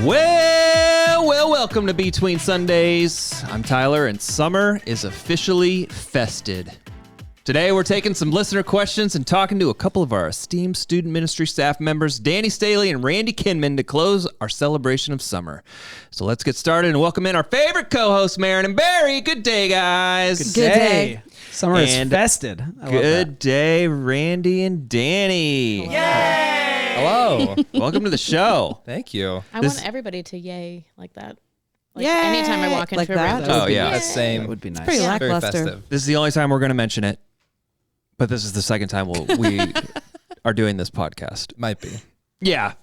Welcome to Between Sundays. I'm Tyler, and summer is officially fested. Today, we're taking some listener questions and talking to a couple of our esteemed student ministry staff members, Dani, Staley, and Randy Kinman, to close our celebration of summer. So let's get started and welcome in our favorite co-hosts, Marin and Barry. Good day, guys. Good day. Summer is fested. Good day, Randy and Dani. Hello. Yay! Hello. Welcome to the show. Thank you. I want everybody to yay like that. Like Yay! anytime I walk into Like a that? room. Oh, yeah. That's same. That would be nice. Pretty Very lackluster. festive. This is the only time we're going to mention it, but this is the second time we are doing this podcast. Might be. Yeah,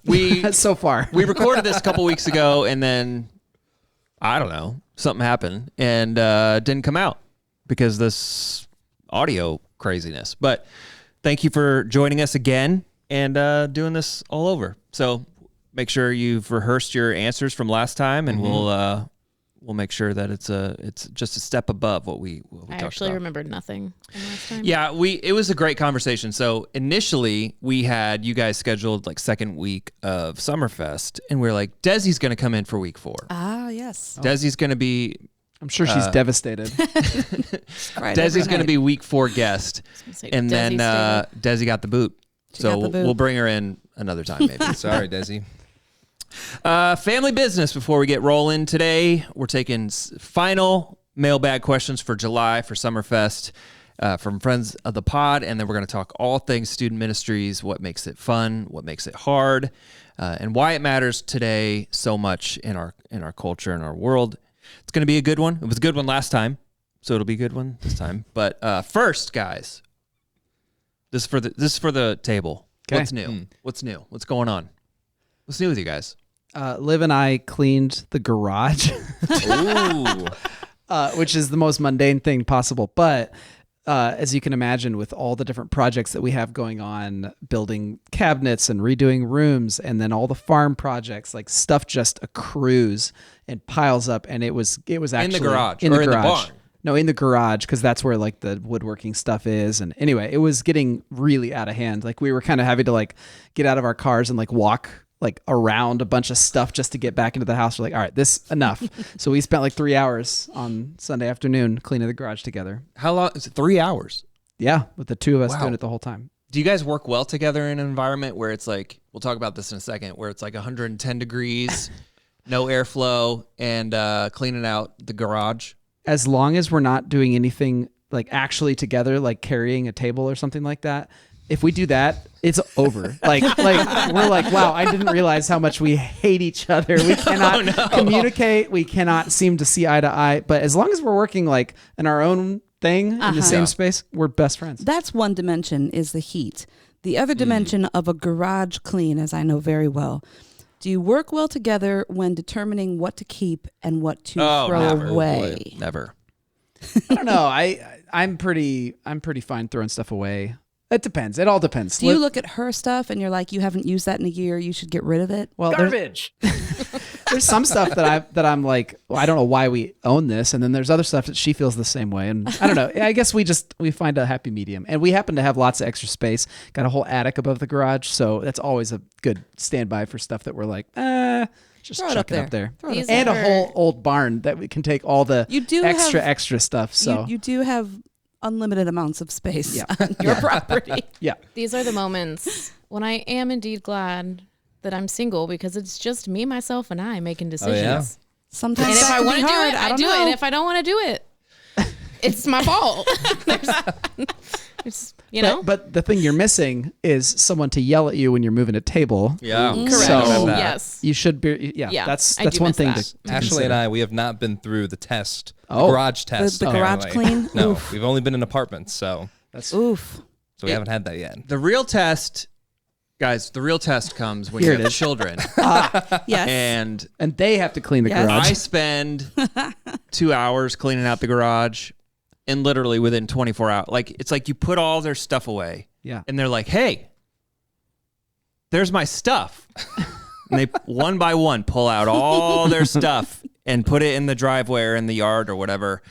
So far. we recorded this a couple weeks ago, and then I don't know, something happened and didn't come out because this audio craziness. But thank you for joining us again and doing this all over. So make sure you've rehearsed your answers from last time, and we'll make sure that it's just a step above what we talked about. I actually remembered nothing from last time. Yeah, it was a great conversation. So initially we had you guys scheduled like second week of Summerfest, and we are like, Desi's going to come in for week 4. Ah, yes. Desi's going to be I'm sure she's devastated. Desi's going to be week 4 guest, and then Desi got the boot. So we'll bring her in another time maybe. Sorry, Desi. Family business before we get rolling today. We're taking final mailbag questions for July for Summerfest from friends of the pod, and then we're going to talk all things student ministries, what makes it fun, what makes it hard, and why it matters today so much in our culture and our world. It's going to be a good one. It was a good one last time, so it'll be a good one this time. But first, guys, this is for the table. Okay. What's new? What's new? What's going on? What's new with you guys? Liv and I cleaned the garage, Ooh. which is the most mundane thing possible. But as you can imagine, with all the different projects that we have going on, building cabinets and redoing rooms, and then all the farm projects, like stuff just accrues and piles up. And it was actually in the garage in or the in the garage. barn. No, in the garage, because that's where like the woodworking stuff is. And anyway, it was getting really out of hand. Like we were kind of having to like get out of our cars and like walk like around a bunch of stuff just to get back into the house. We're like, all right, this enough. So we spent like 3 hours on Sunday afternoon cleaning the garage together. How long is it? 3 hours. Yeah, with the two of us Wow. doing it the whole time. Do you guys work well together in an environment where it's like, we'll talk about this in a second, where it's like 110 degrees, no airflow, and cleaning out the garage? As long as we're not doing anything like actually together, like carrying a table or something like that, if we do that, it's over. Like we're like, wow, I didn't realize how much we hate each other. We cannot communicate. We cannot seem to see eye to eye. But as long as we're working like in our own thing in the same space, we're best friends. That's one dimension, is the heat. The other dimension of a garage clean, as I know very well, do you work well together when determining what to keep and what to throw never. away? Never. I don't know. I'm pretty fine throwing stuff away. It depends. It all depends. Do you look at her stuff and you're like, you haven't used that in a year, you should get rid of it? Well, garbage. There's some stuff that I'm like, well, I don't know why we own this, and then there's other stuff that she feels the same way, and I don't know. I guess we find a happy medium, and we happen to have lots of extra space. Got a whole attic above the garage, so that's always a good standby for stuff that we're like, just Throw it chuck up it up there. Throw it up And there. a whole old barn that we can take all the You do extra stuff. So you do have unlimited amounts of space Yeah. on your property. yeah. These are the moments when I am indeed glad that I'm single, because it's just me, myself, and I making decisions. yeah? Sometimes And if that I can want be to do hard. it, I don't do know. it. And if I don't want to do it, it's my fault. There's, you know? But the thing you're missing is someone to yell at you when you're moving a table. Yeah. Correct. So Yes. you should be. Yeah. That's I do one miss thing that. to Ashley consider. and I, we have not been through the test, the Oh. garage test. The garage apparently. clean? No, Oof. we've only been in apartments, so Oof. we haven't had that yet. The real test, guys, comes when Here you it have is. children. Yes. And they have to clean the Yes. garage. I spend 2 hours cleaning out the garage, and literally within 24 hours, like it's like you put all their stuff away, Yeah. and they're like, "Hey, there's my stuff," and they one by one pull out all their stuff and put it in the driveway or in the yard or whatever.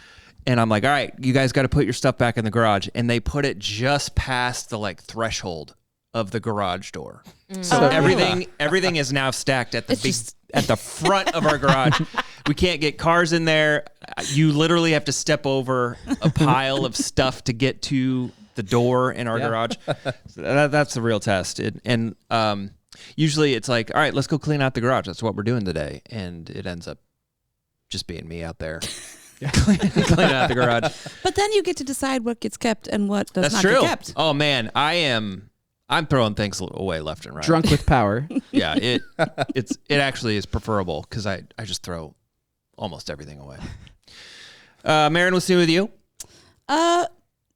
And I'm like, "All right, you guys got to put your stuff back in the garage," and they put it just past the like threshold of the garage door. So everything is now stacked at the at the front of our garage. We can't get cars in there. You literally have to step over a pile of stuff to get to the door in our garage. So that's the real test. Usually it's like, all right, let's go clean out the garage. That's what we're doing today. And it ends up just being me out there. Cleaning out the garage. But then you get to decide what gets kept and what does That's not true. get kept. Oh man, I'm throwing things away left and right. Drunk with power. Yeah, it actually is preferable because I just throw almost everything away. Marin, what's new with you?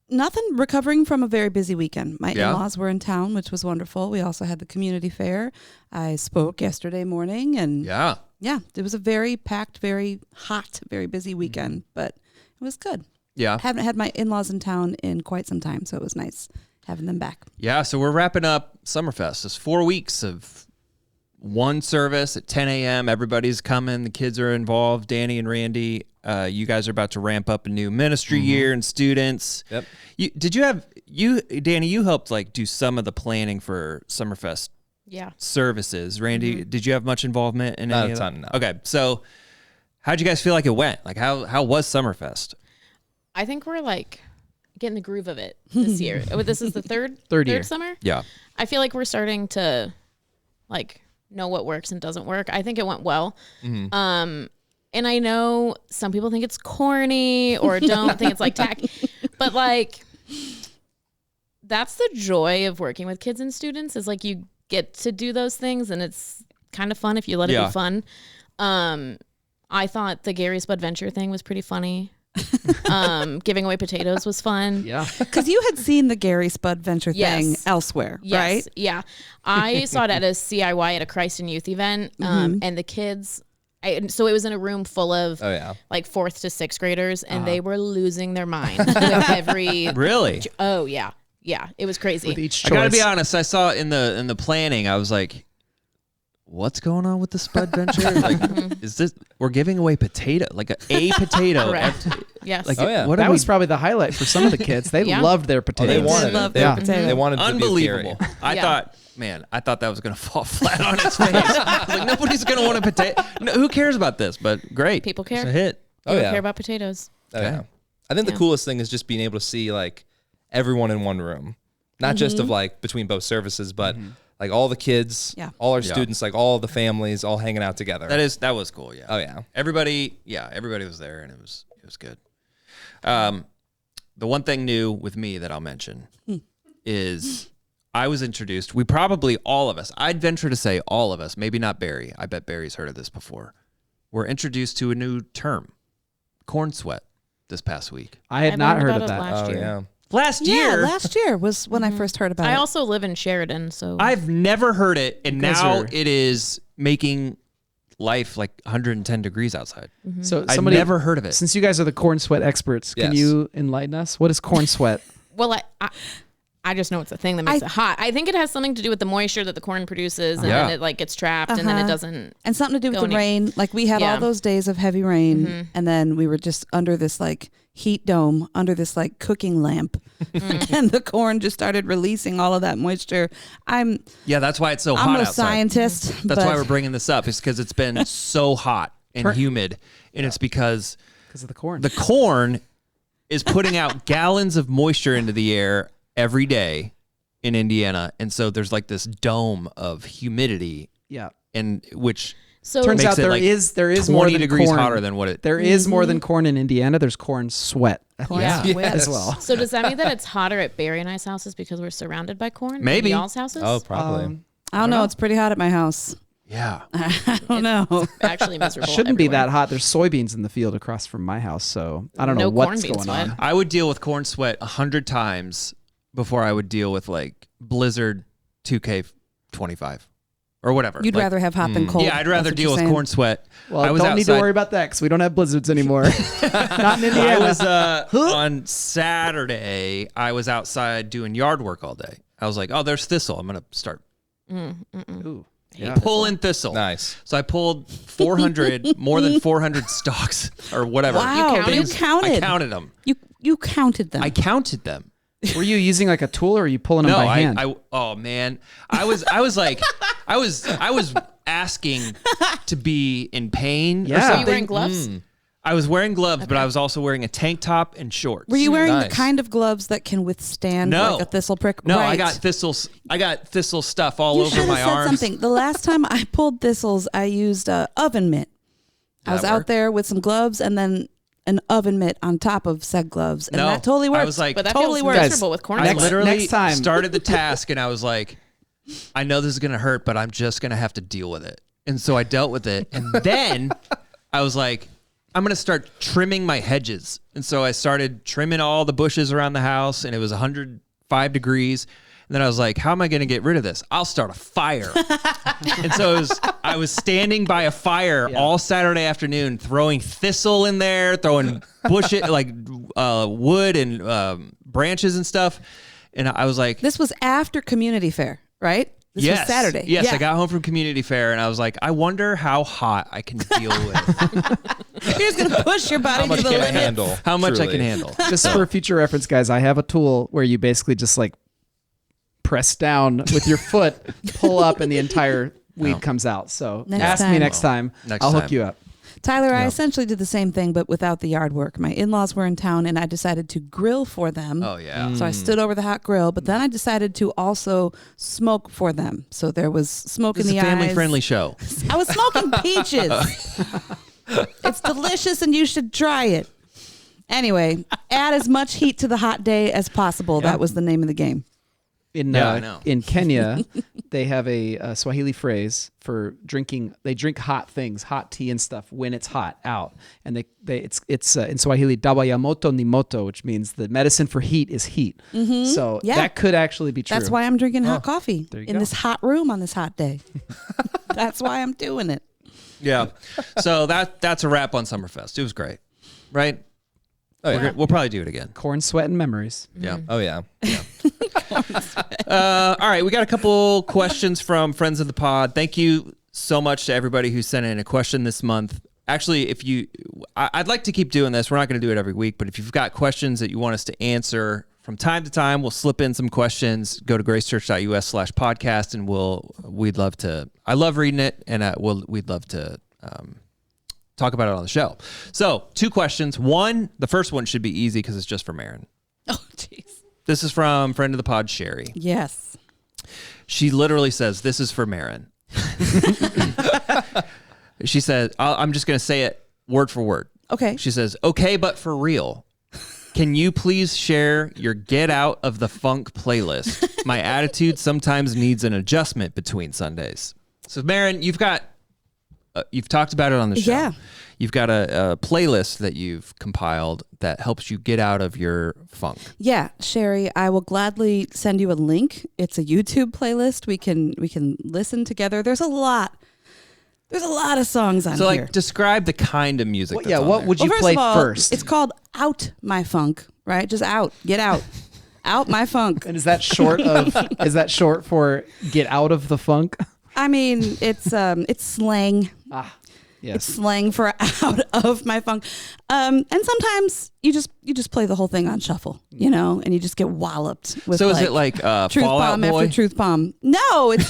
Nothing. Recovering from a very busy weekend. My Yeah. in-laws were in town, which was wonderful. We also had the community fair. I spoke yesterday morning, and Yeah. it was a very packed, very hot, very busy weekend, but it was good. Yeah. Haven't had my in-laws in town in quite some time, so it was nice having them back. Yeah, so we're wrapping up Summerfest. It's 4 weeks of one service at 10 a.m. Everybody's coming. The kids are involved. Dani and Randy, you guys are about to ramp up a new ministry year and students. Yep. Dani, you helped like do some of the planning for Summerfest Yeah. services. Randy, did you have much involvement in Not any a of ton, that? no. Okay, so how'd you guys feel like it went? Like how was Summerfest? I think we're like getting the groove of it this year. This is the third year. summer. Yeah. I feel like we're starting to like know what works and doesn't work. I think it went well. And I know some people think it's corny or don't think it's like tacky, but like that's the joy of working with kids and students is like you get to do those things and it's kind of fun if you let it be fun. I thought the Gary Spud Venture thing was pretty funny. Giving away potatoes was fun. Yeah. Because you had seen the Gary Spud Venture thing Yes. elsewhere, Yes, right? yeah. I saw it at a CIY at a Christ and Youth event, and the kids. So it was in a room full of like 4th to 6th graders, and they were losing their mind with every. Really? Oh yeah, it was crazy. With each choice. I gotta be honest. I saw in the planning. I was like, "What's going on with the Spud Venture? Like, is this we're giving away potato? Like a potato? Correct. Yes. Like, Oh, yeah. what That are was we- probably the highlight for some of the kids. They Yeah. loved their Oh, potatoes. they wanted Love it. their They, potato. they wanted to unbelievable. be Gary. I Yeah. thought that was gonna fall flat on its face. I was like, nobody's gonna want a potato. No, who cares about this? But great, People care. It's a hit. Oh, People yeah. care about potatoes. Oh, yeah. I think the Yeah. coolest thing is just being able to see like everyone in one room, not just of like between both services, but like all the kids, all our students, like all the families, all hanging out together. That was cool. Yeah. Oh yeah. Everybody was there, and it was good. The one thing new with me that I'll mention is I was introduced. We probably all of us. I'd venture to say all of us. Maybe not Barry. I bet Barry's heard of this before. We're introduced to a new term, corn sweat, this past week. I had I've not learned heard about of it that. last Oh year. yeah. Last Yeah, year, last year was when I first heard about I it. also live in Sheridan, so I've never heard it, and guys now are- it is making life like 110 degrees outside. So I've somebody, never heard of it. Since you guys are the corn sweat experts, can Yes. you enlighten us? What is corn sweat? well, I just know it's a thing that makes it hot. I think it has something to do with the moisture that the corn produces, and then it like gets trapped, and then it doesn't. And something to do with Going the in. rain. Like we had all Yeah. those days of heavy rain, and then we were just under this like heat dome, under this like cooking lamp, and the corn just started releasing all of that moisture. Yeah, that's why it's so I'm hot no outside. scientist. That's but why we're bringing this up. Is because it's been so hot and humid, and it's because Because of the corn. the corn is putting out gallons of moisture into the air every day in Indiana, and so there's like this dome of humidity, yeah. and which So Turns makes out it there like is 20 more than degrees corn. hotter than what it. There is more than corn in Indiana. There's corn sweat Yeah. as well. So does that mean that it's hotter at Barry and I's houses because we're surrounded by corn? Maybe. Y'all's houses? Oh, probably. I don't know. It's pretty hot at my house. Yeah, I don't know. Actually miserable. Shouldn't be everywhere. that hot. There's soybeans in the field across from my house, so I don't know No what's corn beans going on. sweat. I would deal with corn sweat 100 times before I would deal with like Blizzard 2K25 or whatever. You'd Like, rather have hot than cold. Yeah, I'd rather That's what deal you're with saying. corn sweat. Well, I was don't need to outside- worry about that because we don't have blizzards anymore. Not in Indiana. I was on Saturday. I was outside doing yard work all day. I was like, "Oh, there's thistle. I'm gonna start Ooh, yeah. pulling thistle." Nice. So I pulled 400, more than 400 stalks or whatever. Wow, You you counted? counted. I counted them. You counted them. I counted them. Were you using like a tool or are you pulling them by hand? Oh man, I was like, I was asking to be in pain. Yeah. Or Were something. you wearing gloves? I was wearing gloves, but I was also wearing a tank top and shorts. Were you wearing Nice. the kind of gloves that can withstand like a thistle prick? No, right. I got thistles. I got thistle stuff all You over should my have said arms. something. The last time I pulled thistles, I used a oven mitt. I was that out work? there with some gloves and then an oven mitt on top of said gloves, and No, that totally worked. I was like, But that totally feels works. miserable with corn. I Next- literally next time- started the task, and I was like, I know this is gonna hurt, but I'm just gonna have to deal with it. And so I dealt with it, and then I was like, I'm gonna start trimming my hedges. And so I started trimming all the bushes around the house, and it was 105 degrees. And then I was like, how am I going to get rid of this? I'll start a fire. And so I was standing by a fire all Saturday afternoon, throwing thistle in there, throwing wood and branches and stuff. And I was like, This was after community fair, right? This yes, was Saturday. Yes, Yeah. I got home from community fair, and I was like, I wonder how hot I can deal with. You're just gonna push your body How much to the can I limit. handle? How much I Truly. can handle. Just for future reference, guys, I have a tool where you basically just like press down with your foot, pull up, and the entire weed comes out. So Next ask me time. next time. Next I'll time. hook you up. Tyler, I essentially did the same thing, but without the yard work. My in-laws were in town, and I decided to grill for them. Oh, yeah. So I stood over the hot grill, but then I decided to also smoke for them. So there was smoke This in is the a family-friendly eyes. show. I was smoking peaches. It's delicious, and you should try it. Anyway, add as much heat to the hot day as possible. That was the name of the game. I know. In Kenya, they have a Swahili phrase for drinking. They drink hot things, hot tea and stuff when it's hot out, and it's in Swahili dawa ya moto ni moto, which means the medicine for heat is heat. So Yeah. that could actually be true. That's why I'm drinking hot coffee you in go. this hot room on this hot day. That's why I'm doing it. Yeah. So that's a wrap on Summerfest. It was great, right? Oh, yeah. We'll probably do it again. corn, sweat, and memories. Yeah. Oh, yeah. All right. We got a couple questions from friends of the pod. Thank you so much to everybody who sent in a question this month. Actually, I'd like to keep doing this. We're not going to do it every week, but if you've got questions that you want us to answer from time to time, we'll slip in some questions. Go to gracechurch.us/podcast, and we'd love to. I love reading it, and we'd love to talk about it on the show. So 2 questions. The first one should be easy because it's just from Aaron. Oh, jeez. This is from friend of the pod, Sherry. Yes. She literally says, this is for Marin. She said, I'm just going to say it word for word. Okay. She says, okay, but for real, can you please share your Get Out of the Funk playlist? My attitude sometimes needs an adjustment between Sundays. So Marin, you've talked about it on the show. Yeah. You've got a playlist that you've compiled that helps you get out of your funk. Yeah, Sherry, I will gladly send you a link. It's a YouTube playlist. We can listen together. There's a lot of songs on So, here. like, describe the kind of music that's on what there. would you Well, play of all, first? It's called Out My Funk, right? Just out. Get out. Out my funk. And is that short for get out of the funk? I mean, it's slang. Yes. It's slang for out of my funk. And sometimes you just play the whole thing on shuffle, and you just get walloped with So is it like truth Fallout bomb Boy? after truth bomb? No, it's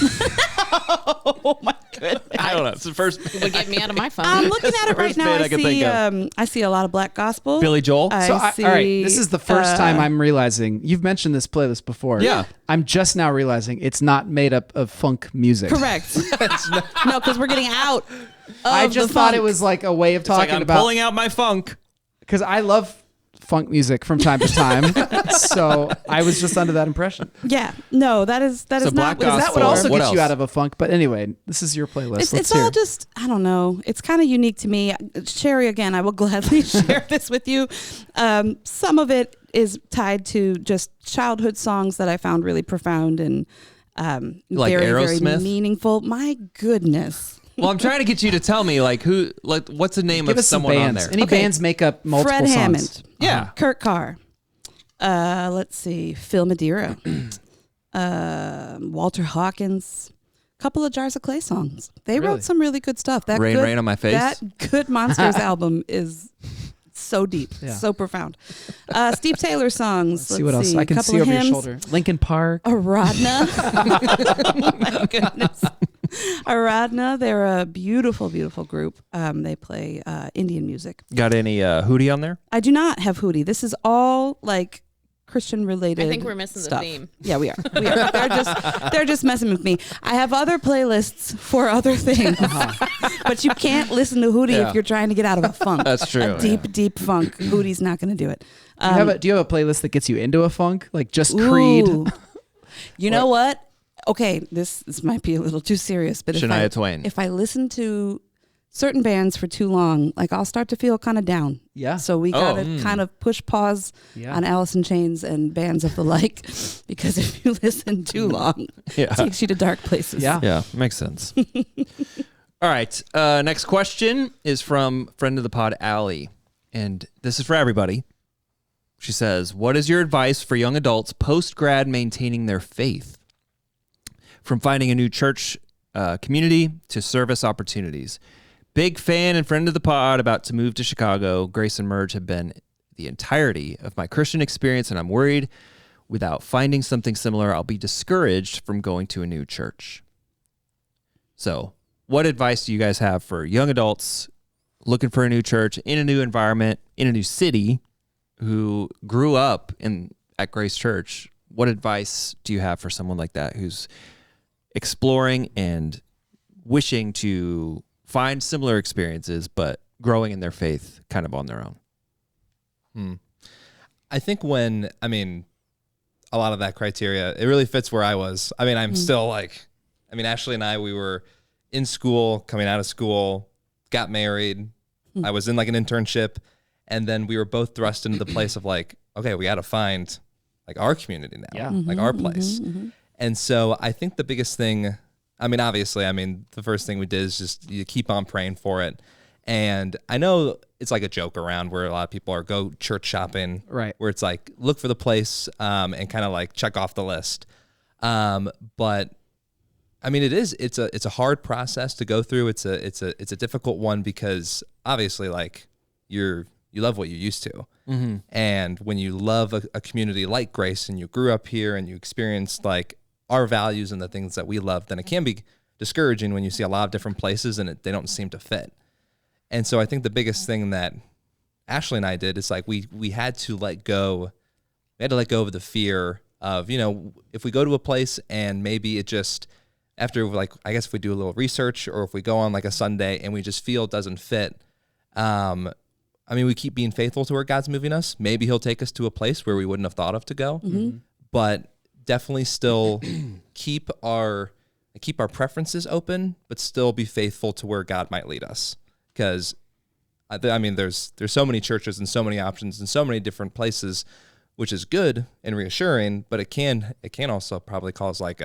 oh my goodness. I don't know. It's the first. Would get me out of my phone. I'm looking at it right First now. band I I could think see I see a lot of black gospel. Billy Joel. I So, see, all right, this is the first time I'm realizing you've mentioned this playlist before. Yeah. I'm just now realizing it's not made up of funk music. correct. No, because we're getting out. I of just the thought funk. it was like a way of It's like talking I'm about pulling out my funk. because I love funk music from time to time. So I was just under that impression. Yeah, no, that is So not black what it's That gospel. would also What get you else? out of a funk. But anyway, this is your playlist. It's Let's hear all it. just, I don't know. It's kind of unique to me. Sherry, again, I will gladly share this with you. Some of it is tied to just childhood songs that I found really profound and Like very, very Aerosmith? meaningful. My goodness. Well, I'm trying to get you to tell me what's the name Give of us some someone on bands. there. Any Okay. bands make up multiple Fred songs? Hammond. Yeah. Kurt Carr. Let's see. Phil Madeira. Walter Hawkins. Couple of Jars of Clay songs. They Really? wrote some really good stuff. That Rain, good, Rain on My Face? That Good Monsters album is so deep, Yeah. so profound. Steve Taylor songs. Let's see what else I can see over your shoulder. Lincoln Park. Aradhana. Oh my goodness. Aradhana, they're a beautiful, beautiful group. They play Indian music. Got any Hootie on there? I do not have Hootie. This is all like Christian related. I think we're missing stuff. the theme. Yeah, we are. They're just messing with me. I have other playlists for other things, but you can't listen to Hootie if you're trying to get out of a funk. That's true. A deep funk. Hootie's not going to do it. Do you have a playlist that gets you into a funk, like just Creed? You know what? Okay, this might be a little too serious, but Shania Twain. If I listen to certain bands for too long, like I'll start to feel kind of down. Yeah. So we gotta kind of push pause on Alice in Chains and bands of the like, because if you listen too long, it takes you to dark places. Yeah, makes sense. All right, next question is from friend of the pod, Allie, and this is for everybody. She says, "What is your advice for young adults post-grad maintaining their faith? From finding a new church community to service opportunities. Big fan and friend of the pod, about to move to Chicago. Grace and Merge have been the entirety of my Christian experience, and I'm worried without finding something similar, I'll be discouraged from going to a new church." So, what advice do you guys have for young adults looking for a new church in a new environment, in a new city, who grew up at Grace Church? What advice do you have for someone like that who's exploring and wishing to find similar experiences, but growing in their faith kind of on their own? I think a lot of that criteria, it really fits where I was. I mean, I'm still Ashley and I, we were in school, coming out of school, got married. I was in like an internship, and then we were both thrust into the place of like, okay, we got to find like our community now, like our place. And so I think the biggest thing, obviously, the first thing we did is just you keep on praying for it. And I know it's like a joke around where a lot of people are go church shopping, right? Where it's like, look for the place and kind of like check off the list. But it's a hard process to go through. It's a difficult one because obviously like you love what you used to. And when you love a community like Grace and you grew up here and you experienced like our values and the things that we love, then it can be discouraging when you see a lot of different places and they don't seem to fit. And so I think the biggest thing that Ashley and I did is like we had to let go of the fear of, if we go to a place and maybe it just, after like, I guess if we do a little research or if we go on like a Sunday and we just feel it doesn't fit, we keep being faithful to where God's moving us. Maybe he'll take us to a place where we wouldn't have thought of to go, but definitely still keep our preferences open, but still be faithful to where God might lead us. Because there's so many churches and so many options and so many different places, which is good and reassuring, but it can also probably cause like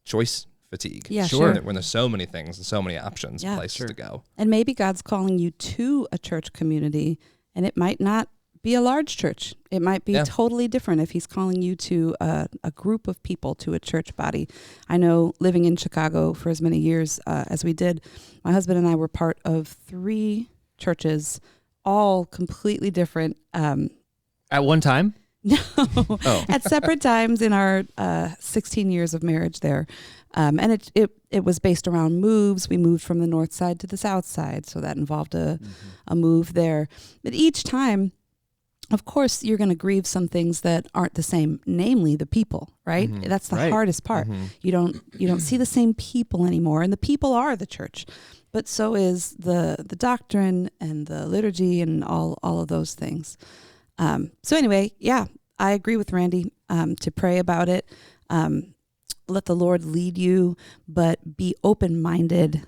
choice fatigue. Yeah, sure. When there's so many things and so many options, places to go. And maybe God's calling you to a church community, and it might not be a large church. It might be totally different if he's calling you to a group of people, to a church body. I know living in Chicago for as many years as we did, my husband and I were part of 3 churches, all completely different. At one time? No, at separate times in our 16 years of marriage there. And it was based around moves. We moved from the north side to the south side, so that involved a move there. But each time, of course, you're going to grieve some things that aren't the same, namely the people, right? That's the hardest part. You don't see the same people anymore, and the people are the church, but so is the doctrine and the liturgy and all of those things. So anyway, I agree with Randy to pray about it. Let the Lord lead you, but be open-minded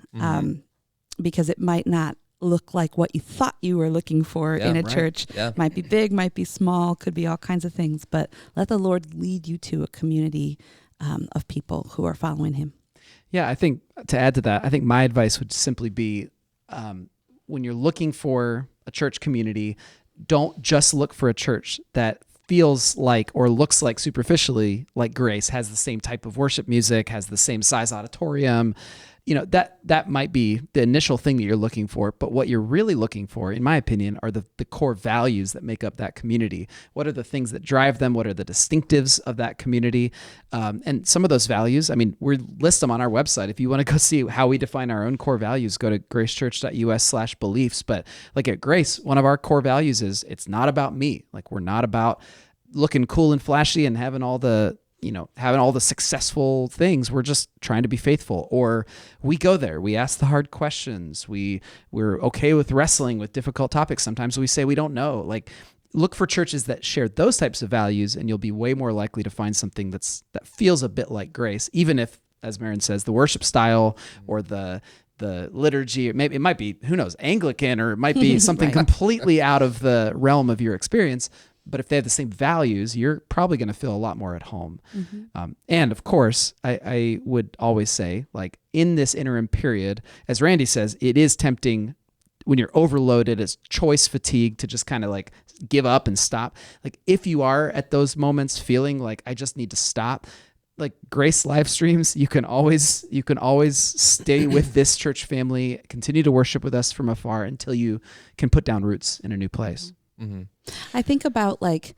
because it might not look like what you thought you were looking for in a church. Might be big, might be small, could be all kinds of things, but let the Lord lead you to a community of people who are following him. Yeah, I think to add to that, I think my advice would simply be when you're looking for a church community, don't just look for a church that feels like or looks like superficially like Grace, has the same type of worship music, has the same size auditorium. that might be the initial thing that you're looking for. But what you're really looking for, in my opinion, are the core values that make up that community. What are the things that drive them? What are the distinctives of that community? And some of those values, I mean, we list them on our website. If you want to go see how we define our own core values, go to gracechurch.us/beliefs. But like at Grace, one of our core values is it's not about me. Like we're not about looking cool and flashy and having all the successful things. We're just trying to be faithful. Or we go there, we ask the hard questions. We're okay with wrestling with difficult topics. Sometimes we say we don't know. Like, look for churches that share those types of values, and you'll be way more likely to find something that feels a bit like Grace, even if, as Marin says, the worship style or the liturgy, maybe it might be, who knows, Anglican, or it might be something Right. completely out of the realm of your experience. But if they have the same values, you're probably going to feel a lot more at home. And of course, I would always say, like, in this interim period, as Randy says, it is tempting when you're overloaded, it's choice fatigue to just kind of like give up and stop. Like, if you are at those moments feeling like I just need to stop, like Grace live streams, you can always stay with this church family, continue to worship with us from afar until you can put down roots in a new place. Mm-hmm. I think about like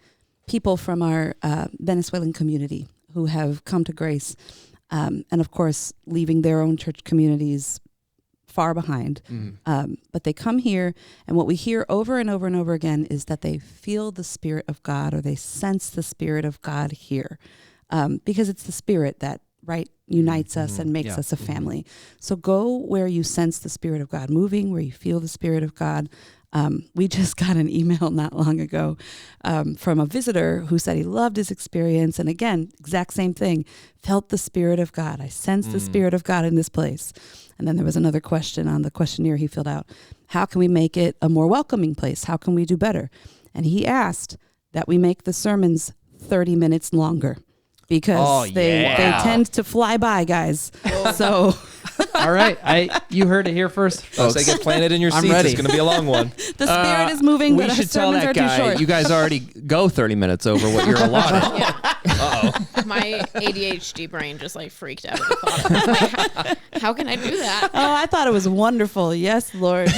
people from our Venezuelan community who have come to Grace, and of course leaving their own church communities far behind. But they come here, and what we hear over and over and over again is that they feel the Spirit of God, or they sense the Spirit of God here, because it's the Spirit that unites us and makes us a family. So go where you sense the Spirit of God moving, where you feel the Spirit of God. We just got an email not long ago from a visitor who said he loved his experience. And again, exact same thing, felt the Spirit of God. I sensed the Spirit of God in this place. And then there was another question on the questionnaire he filled out. How can we make it a more welcoming place? How can we do better? And he asked that we make the sermons 30 minutes longer, because they tend to fly by, guys. So... All right, you heard it here first, folks. Once they get planted in your seats, ready. it's going to be a long one. the Spirit is moving, We but our should tell sermons that are too guy, short. you guys already go 30 minutes over what you're allotted. My ADHD brain just like freaked out at the thought of it. Like, how can I do that? Oh, I thought it was wonderful. Yes, Lord.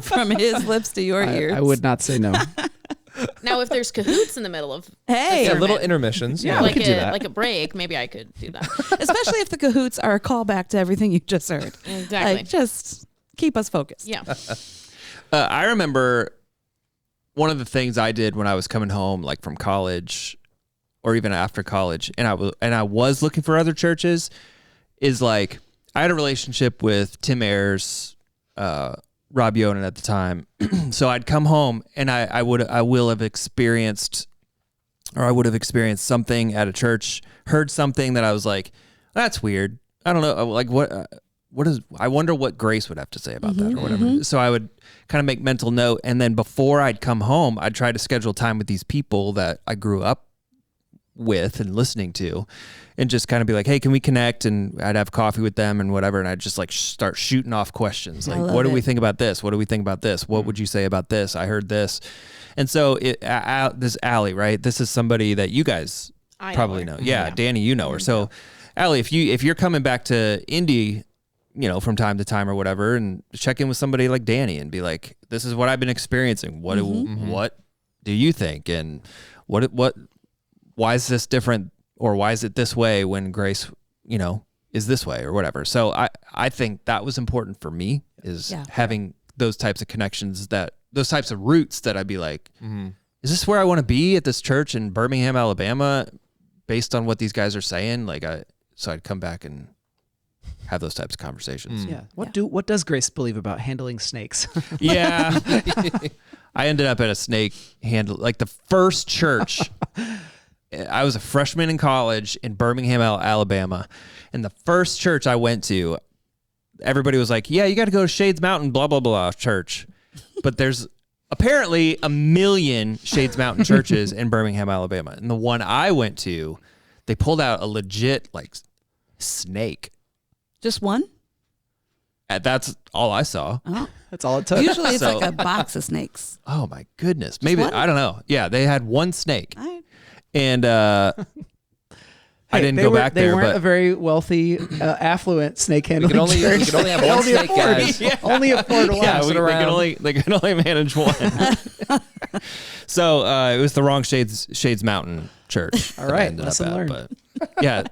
from his lips to your ears. I would not say no. Now, if there's cahoots in the middle of Hey. Yeah, sermon, little intermissions. Yeah, we like could do that. like a break, maybe I could do that. Especially if the cahoots are a callback to everything you just heard. Exactly. Like, just keep us focused. Yeah. I remember one of the things I did when I was coming home, like from college or even after college, and I was looking for other churches, is like I had a relationship with Tim Ayers, Rob Yonan at the time. So I'd come home and I would have experienced something at a church, heard something that I was like, that's weird. I don't know. Like I wonder what Grace would have to say about that or whatever. So I would kind of make mental note. And then before I'd come home, I'd try to schedule time with these people that I grew up with and listening to, and just kind of be like, hey, can we connect? And I'd have coffee with them and whatever. And I'd just like start shooting off questions. Like, what do we think about this? What do we think about this? What would you say about this? I heard this. And so this Allie, right? This is somebody that you guys probably know. Yeah. Dani, you know her. So Allie, if you're coming back to Indy, from time to time or whatever, and check in with somebody like Dani and be like, this is what I've been experiencing. What do you think? And why is this different, or why is it this way when Grace, is this way or whatever? So I think that was important for me, is having those types of connections, those types of roots that I'd be like, is this where I want to be at this church in Birmingham, Alabama, based on what these guys are saying? So I'd come back and have those types of conversations. Yeah. What does Grace believe about handling snakes? Yeah. I ended up at a snake handle, like the first church. I was a freshman in college in Birmingham, Alabama. And the first church I went to, everybody was like, yeah, you got to go to Shades Mountain, blah, blah, blah church. But there's apparently 1 million Shades Mountain churches in Birmingham, Alabama. And the one I went to, they pulled out a legit like snake. Just one? That's all I saw. Oh. That's all it took. Usually it's like a box of snakes. Oh my goodness. Maybe, one? I don't know. Yeah, they had one snake. All right. And I didn't go back They there, weren't but a very wealthy, affluent snake We handling can only church. have They one only snake, afford- guys. Only afford one. yeah, Pass it they around. can only manage one. So it was the wrong Shades Mountain Church. All that I right, ended lesson up at, learned. But yeah,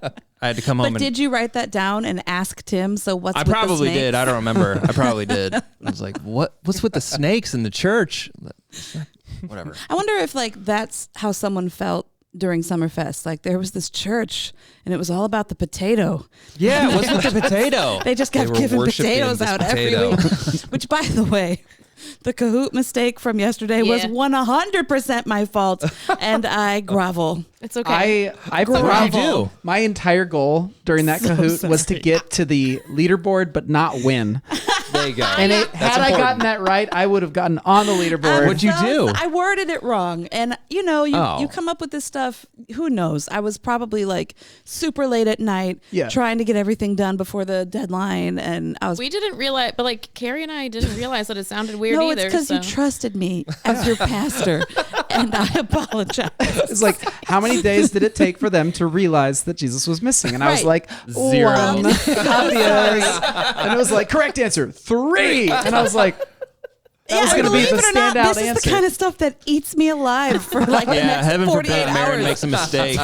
I had to come home. But and did you write that down and ask Tim? So what's I with the probably snakes? did. I don't remember. I probably did. I was like, what's with the snakes in the church? Whatever. I wonder if like that's how someone felt during Summerfest. Like there was this church and it was all about the potato. Yeah, what's with the potato? They just They kept were giving worshiping potatoes this out potato. every week. Which, by the way, the Kahoot mistake from yesterday was Yeah. 100% my fault, and I grovel. It's okay. I What did you do? My entire goal during that Kahoot was to sorry. get to the leaderboard but not win. There you go. And had I gotten that right, I would have gotten on the leaderboard. What'd you do? I worded it wrong, and you Oh. come up with this stuff. Who knows? I was probably like super late at night, Yeah. trying to get everything done before the deadline, and I was. We didn't realize, but like Carrie and I didn't realize that it sounded weird no, either. it's because you so. trusted me as your pastor, and I apologize. It's like, how many days did it take for them to realize that Jesus was missing? And I was Right. like, 0. one. Obvious. And it was like, correct answer, 3. And I was like, that was going to be believe the it or not, standout this is answer. the kind of stuff that eats me alive for like the Yeah, next heaven 48 forbid Maren hours. makes a mistake.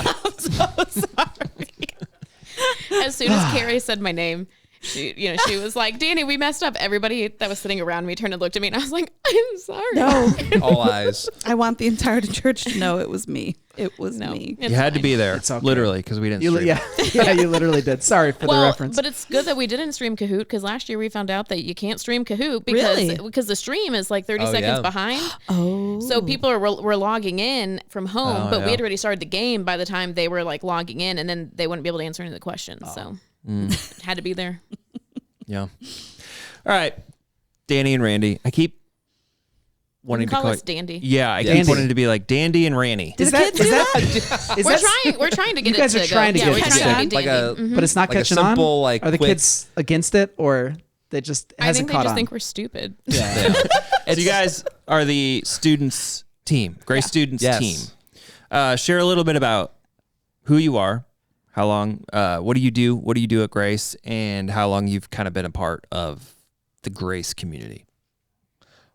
As soon as Carrie said my name, she was like, "Dani, we messed up." Everybody that was sitting around me turned and looked at me, and I was like, "I'm sorry." No, All eyes. I want the entire church to know it was me. It was No, me. it's You had to fine. be there, It's okay. literally, because we didn't You, stream. yeah, you literally did. Sorry for the reference. But it's good that we didn't stream Kahoot because last year we found out that you can't stream Kahoot because Really? the stream is like 30 Oh, seconds yeah. behind. Oh, So people were logging in from home, Oh, but yeah. we had already started the game by the time they were like logging in, and then they wouldn't be able to answer any of the questions. So it had to be there. Yeah. All right, Dani and Randy. I keep You wanting can to call call us Dandy. Yeah, I keep Dandy. wanting to be like Dandy and Ranny. did the kids do that? is We're that- We're trying to get You guys it are to trying to go. get Yeah, it we're to trying to go. be Like Dandy. a- Mhm. But it's not Like a catching simple, on? like, Are the quick- kids against it, or they just I hasn't think they caught just on? think we're stupid. Yeah. So you guys are the students team, Grace students Yes. team. Share a little bit about who you are, how long, what do you do at Grace, and how long you've kind of been a part of the Grace community.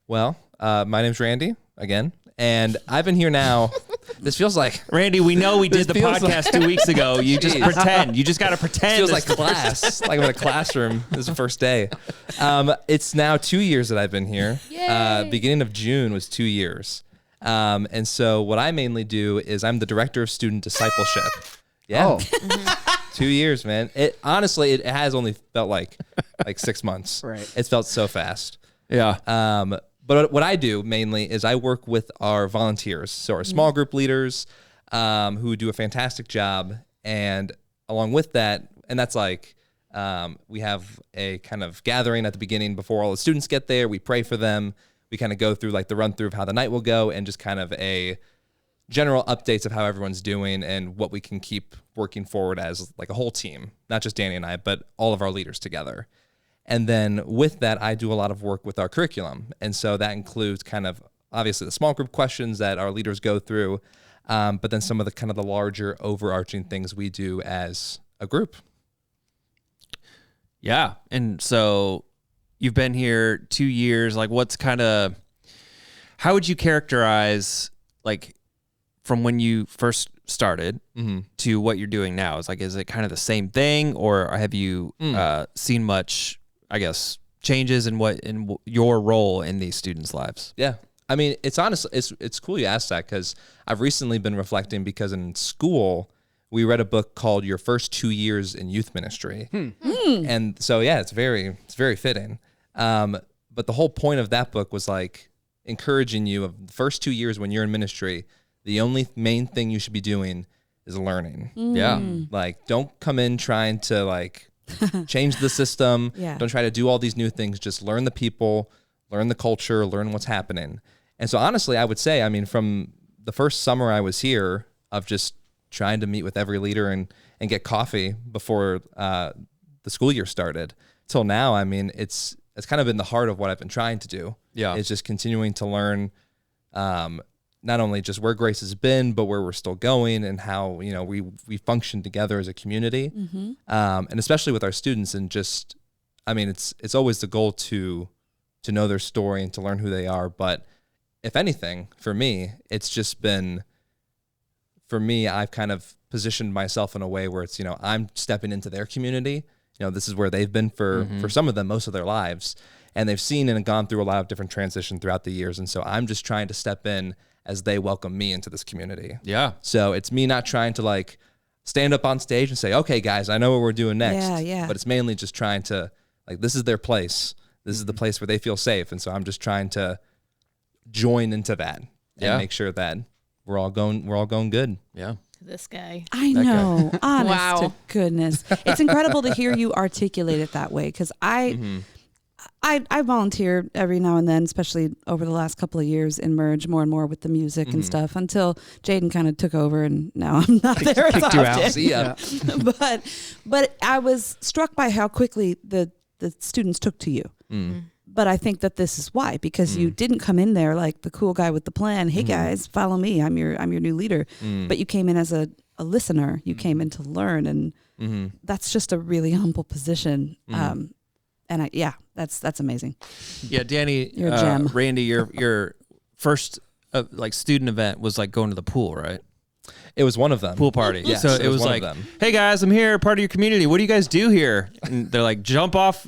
Well, my name's Randy again, and I've been here now. This feels like Randy, we know we did the This feels podcast 2 weeks ago. You just Jeez. pretend. You just got to pretend. feels this- like class, like I'm in a classroom. This is the first day. It's now 2 years that I've been here. Yay. Beginning of June was 2 years, and so what I mainly do is I'm the director of student discipleship. Yeah, Oh, 2 years, man. It honestly, it has only felt like 6 months. Right. It's felt so fast. yeah. But what I do mainly is I work with our volunteers, so our small group leaders, who do a fantastic job. And along with that, and that's like, we have a kind of gathering at the beginning before all the students get there. We pray for them. We kind of go through like the run through of how the night will go and just kind of a general updates of how everyone's doing and what we can keep working forward as like a whole team, not just Dani and I, but all of our leaders together. And then with that, I do a lot of work with our curriculum. And so that includes kind of obviously the small group questions that our leaders go through, but then some of the kind of the larger overarching things we do as a group. Yeah. And so you've been here 2 years. Like, how would you characterize, like, from when you first started to what you're doing now? Is it kind of the same thing, or have you seen much, I guess, changes in your role in these students' lives? Yeah. I mean, it's honestly, it's cool you asked that because I've recently been reflecting because in school, we read a book called Your First 2 Years in Youth Ministry. And so, yeah, it's very fitting. But the whole point of that book was like encouraging you of the first 2 years when you're in ministry, the only main thing you should be doing is learning. Yeah. Like, don't come in trying to like change the system. Yeah. Don't try to do all these new things. Just learn the people, learn the culture, learn what's happening. And so honestly, I would say, I mean, from the first summer I was here of just trying to meet with every leader and get coffee before the school year started till now, I mean, it's kind of been the heart of what I've been trying to do. Yeah. It's just continuing to learn not only just where Grace has been, but where we're still going and how, you know, we function together as a community. And especially with our students, and just, I mean, it's always the goal to know their story and to learn who they are. But if anything, for me, it's just been, for me, I've kind of positioned myself in a way where it's, you know, I'm stepping into their community. You know, this is where they've been for some of them most of their lives. And they've seen and gone through a lot of different transition throughout the years. And so I'm just trying to step in as they welcome me into this community. Yeah. So it's me not trying to like stand up on stage and say, okay, guys, I know what we're doing next. Yeah. But it's mainly just trying to, like, this is their place. This is the place where they feel safe. And so I'm just trying to join into that and make sure that we're all going good. Yeah. This guy. I know. Honest Wow. to goodness. It's incredible to hear you articulate it that way, because I volunteer every now and then, especially over the last couple of years, in Merge more and more with the music and stuff, until Jaden kind of took over, and now I'm not there as Kicked you out. often. See ya. But I was struck by how quickly the students took to you. But I think that this is why, because you didn't come in there like the cool guy with the plan. Hey guys, follow me. I'm your new leader. But you came in as a listener. You came in to learn, and that's just a really humble position. And that's amazing. Yeah, Dani, You're a gem. Randy, your first like student event was like going to the pool, right? It was one of them. Pool party. Yes, So it was one like, of them. hey guys, I'm here, part of your community. What do you guys do here? And they're like, dive off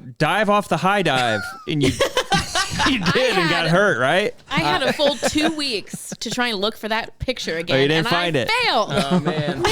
the high dive, and you did and got hurt, right? I had a full 2 weeks to try and look for that picture again. Oh, you didn't and find I it. failed. Oh man.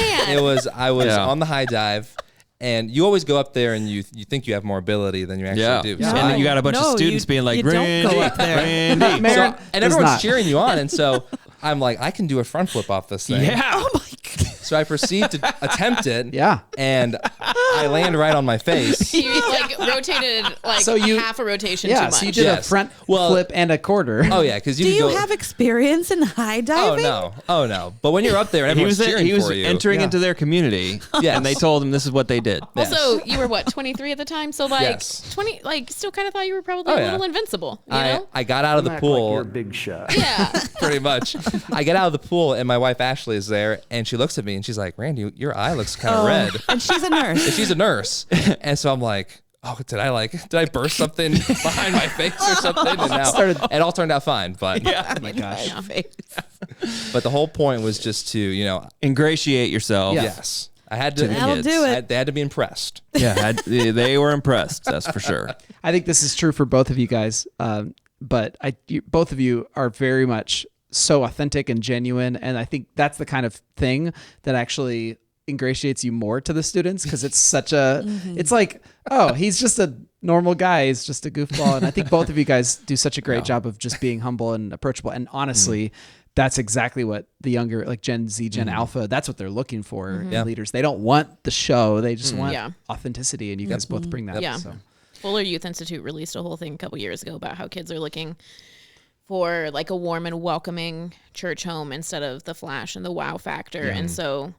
I was Yeah. on the high dive, and you always go up there and you think you have more ability than you actually do. Yeah. So And then you got a bunch of No, students you- being like, you don't Randy, go up there. Randy. So, Marin and does everyone's not. cheering you on, and so I'm like, I can do a front flip off this thing. Yeah. Oh my God. So I proceed to attempt it. Yeah. And I land right on my face. You like rotated like So you- half a rotation too Yeah, much. so you did a Yes. front Well- flip and a quarter. Oh yeah, because you Do can you go. have experience in high diving? Oh no! But when you're up there and He everyone's was cheering he was for you, entering Yeah. into their community. Yes. And they told him this is what they did. Also, you were what, 23 at the time? So like Yes. 20, like still kind of thought you were probably Oh, a yeah. little invincible. You know? I got out of the Act pool. like you're a big shot. Yeah. Pretty much. I get out of the pool and my wife Ashley is there, and she looks at me and she's like, "Randy, your eye looks kind of red." And she's a nurse. And she's a nurse, and so I'm like, "Oh, did I burst something behind my face or something?" And now it all turned out fine. But Oh my gosh. but the whole point was just to, you know, Ingratiate yourself. Yeah. yes, I had to. the That'll kids. do it. They had to be impressed. Yeah. They were impressed. That's for sure. I think this is true for both of you guys. But both of you are very much so authentic and genuine. And I think that's the kind of thing that actually ingratiates you more to the students, because it's such a, it's like, oh, he's just a normal guy. He's just a goofball. And I think both of you guys do such a great job of just being humble and approachable. And honestly, that's exactly what the younger, like Gen Z, Gen Alpha, that's what they're looking for in Yeah. leaders. They don't want the show. They just want Yeah. authenticity. And you guys both bring that. Yeah. So. Fuller Youth Institute released a whole thing a couple years ago about how kids are looking for like a warm and welcoming church home instead of the flash and the wow factor. And so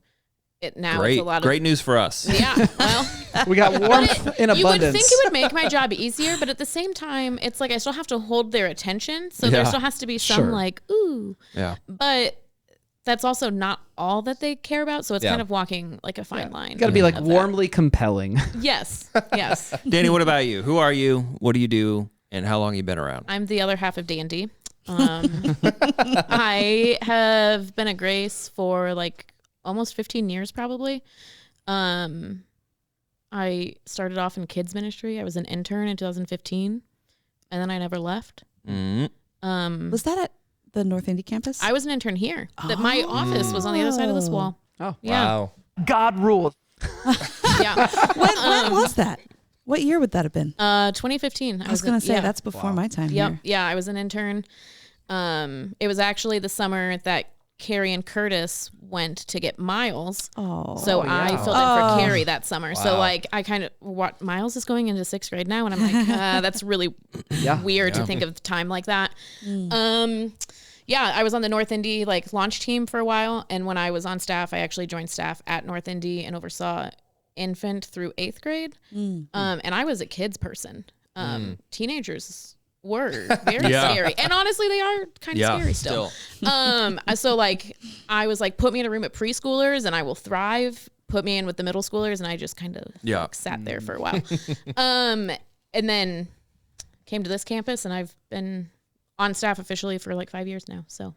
it now it's a lot Great news for us. of yeah. Well, We got warmth in you would abundance. think it would make my job easier, but at the same time, it's like I still have to hold their attention. So there Yeah. still has to be some Sure. like ooh, Yeah. but that's also not all that they care about. So it's Yeah. kind of walking like a fine line. Got to be like of that. warmly compelling. Yes. Yes. Dani, what about you? Who are you? What do you do? And how long have you been around? I'm the other half of D&D. I have been at Grace for like almost 15 years probably. I started off in kids ministry. I was an intern in 2015 and then I never left. Was that at the North Indy campus? I was an intern here. My office was on the other side of this wall. Oh, Yeah. Wow. God rules. Yeah. when was that? What year would that have been? 2015. I was going to say yeah. that's before my time Yep. here. Yeah, I was an intern. It was actually the summer that Carrie and Curtis went to get Miles. Oh, So I filled in for Carrie that summer. So like I kind of what Miles is going into 6th grade now, and I'm like, that's really weird to think of time like that. Yeah, I was on the North Indy like launch team for a while, and when I was on staff, I actually joined staff at North Indy and oversaw infant through 8th grade. And I was a kids person. Teenagers were very scary. And honestly, they are kind of scary still. So like, I was like, put me in a room at preschoolers and I will thrive. Put me in with the middle schoolers and I just kind of like, sat there for a while. And then came to this campus and I've been on staff officially for like 5 years now. So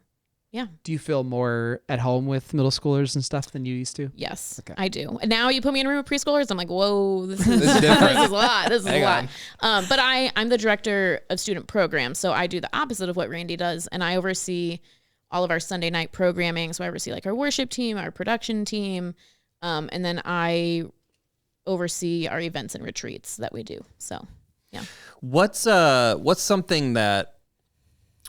yeah. Do you feel more at home with middle schoolers and stuff than you used to? Yes, Okay. I do. And now you put me in a room with preschoolers, I'm like, whoa, this is different. this is a lot. This is a lot. But I'm the director of student programs, so I do the opposite of what Randy does, and I oversee all of our Sunday night programming. So I oversee like our worship team, our production team, and then I oversee our events and retreats that we do. So yeah. What's something that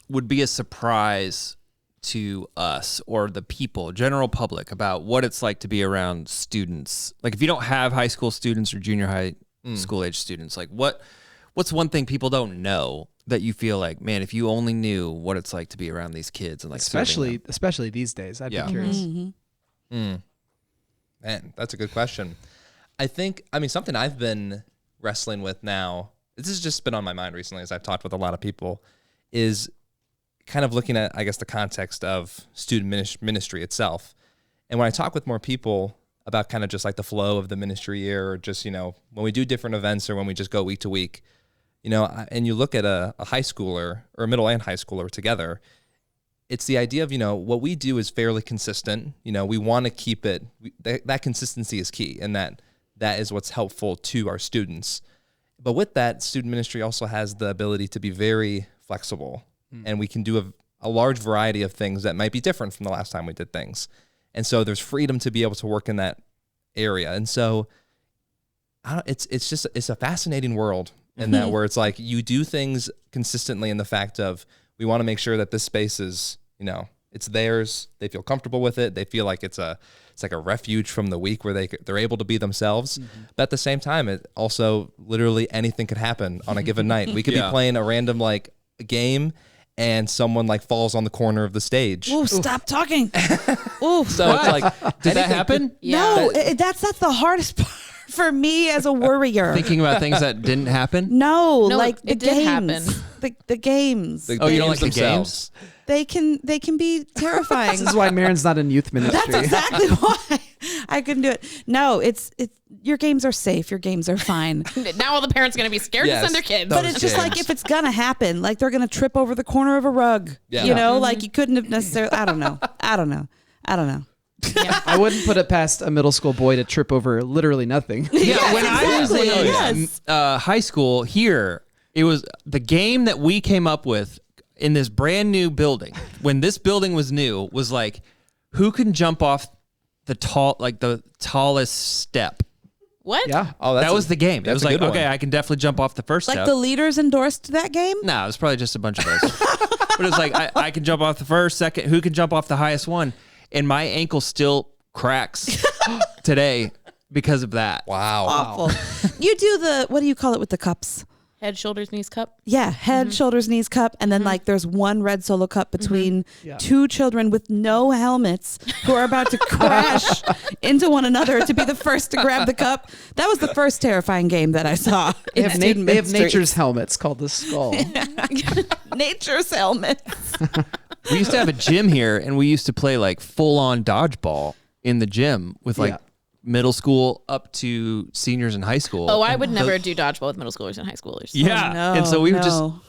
would be a surprise to us or the people, general public, about what it's like to be around students? Like if you don't have high school students or junior high school age students, like what's one thing people don't know that you feel like, man, if you only knew what it's like to be around these kids and like especially these days, I'd be curious. Man, that's a good question. I mean, something I've been wrestling with now, this has just been on my mind recently as I've talked with a lot of people, is kind of looking at, I guess, the context of student ministry itself. And when I talk with more people about kind of just like the flow of the ministry year, or just, when we do different events or when we just go week to week, and you look at a high schooler or a middle and high schooler together, it's the idea of, what we do is fairly consistent. We want to keep it, that consistency is key, and that is what's helpful to our students. But with that, student ministry also has the ability to be very flexible. And we can do a large variety of things that might be different from the last time we did things. And so there's freedom to be able to work in that area. And so it's a fascinating world in that, where it's like you do things consistently in the fact of, we want to make sure that this space is, it's theirs. They feel comfortable with it. They feel like it's like a refuge from the week where they're able to be themselves. But at the same time, it also literally anything could happen on a given night. We could be playing a random like game, and someone like falls on the corner of the stage. Oh, stop talking. Oh, So it's like, did that happen? no, that's the hardest part for me as a worrier. Thinking about things that didn't happen? No, No, like the it did happen. games. The games. the Oh, you don't games like the games? They can be terrifying. This is why Marin's not in youth ministry. That's exactly why I couldn't do it. No, it's your games are safe. Your games are fine. Now all the parents are going to be scared to send their kids. But it's just like, if it's gonna happen, like they're gonna trip over the corner of a rug. Yeah. Like you couldn't have necessarily. I don't know. Yeah. I wouldn't put it past a middle school boy to trip over literally nothing. Yeah, when I was in Yes. high school here, it was the game that we came up with in this brand new building. When this building was new, was like, who can jump off the tallest step? What? Yeah. Oh, That was the game. It that's was a like, good one. okay, I can definitely jump off the first Like step. the leaders endorsed that game. No, it was probably just a bunch of us. But it was like, I can jump off the first, second. Who can jump off the highest one? And my ankle still cracks today because of that. Wow. Awful. You do what do you call it with the cups? Head, shoulders, knees, cup. Yeah, head, shoulders, knees, cup, and then like there's one red solo cup between two children with no helmets who are about to crash into one another to be the first to grab the cup. That was the first terrifying game that I saw. They in have, student they have ministry. nature's helmets called the skull. Nature's helmets. We used to have a gym here, and we used to play like full-on dodgeball in the gym with like middle school up to seniors in high school. Oh, I would never do dodgeball with middle schoolers and high schoolers. Yeah. No, and so we would just no.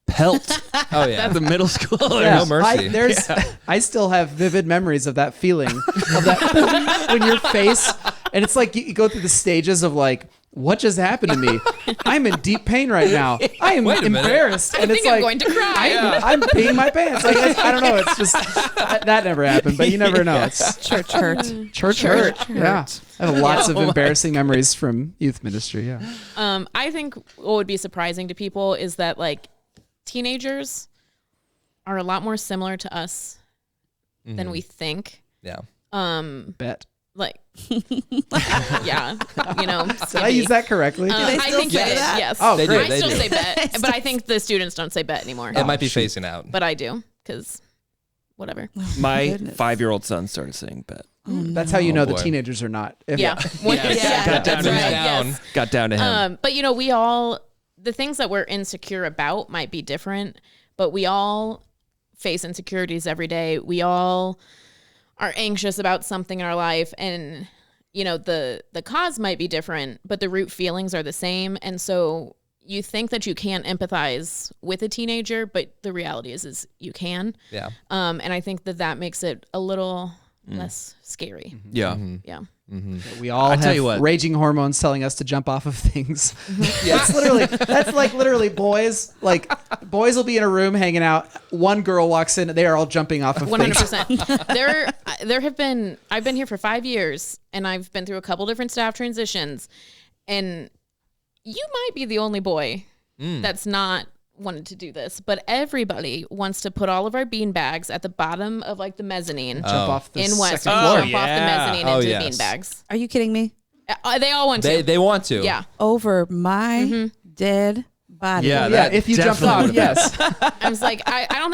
pelt Oh yeah. the middle schoolers. Yeah, No mercy. I still have vivid memories of that feeling of that when your face, and it's like you go through the stages of like, what just happened to me? I'm in deep pain right now. I am Wait a minute. embarrassed, I and think it's I'm like going to cry. I'm peeing my pants. Like I don't know. It's just that never happened, but you never know. It's Church hurt. church hurt. Yeah, I have lots of embarrassing memories from youth ministry. Yeah. I think what would be surprising to people is that like teenagers are a lot more similar to us than we think. Yeah. Bet. Like, yeah, Did I use that correctly? they I still think say they did, that? yes. Oh, They great. do. I They still do. say bet, but I think the students don't say bet anymore. It might be phasing out. But I do, because whatever. My Goodness. 5-year-old son started saying bet. That's how you know the boy. teenagers are not. Yeah. Got down That's to right. him. Yes. Got down to him. But we all the things that we're insecure about might be different, but we all face insecurities every day. We all are anxious about something in our life, and you know, the cause might be different, but the root feelings are the same. And so you think that you can't empathize with a teenager, but the reality is you can. Yeah. And I think that makes it a little less scary. Yeah. Yeah. We all tell have you what. raging hormones telling us to jump off of things. That's like literally boys. Like boys will be in a room hanging out. One girl walks in, they are all jumping off of things. 100%. I've been here for 5 years, and I've been through a couple different staff transitions, and you might be the only boy that's not wanted to do this, but everybody wants to put all of our bean bags at the bottom of like the mezzanine Jump off the in West. second Jump floor. off the mezzanine into the bean bags. Are you kidding me? They all want to. They want to. Yeah. Over my dead body. Yeah, Yeah, that if you jumped definitely off, would've yes. I was like, I don't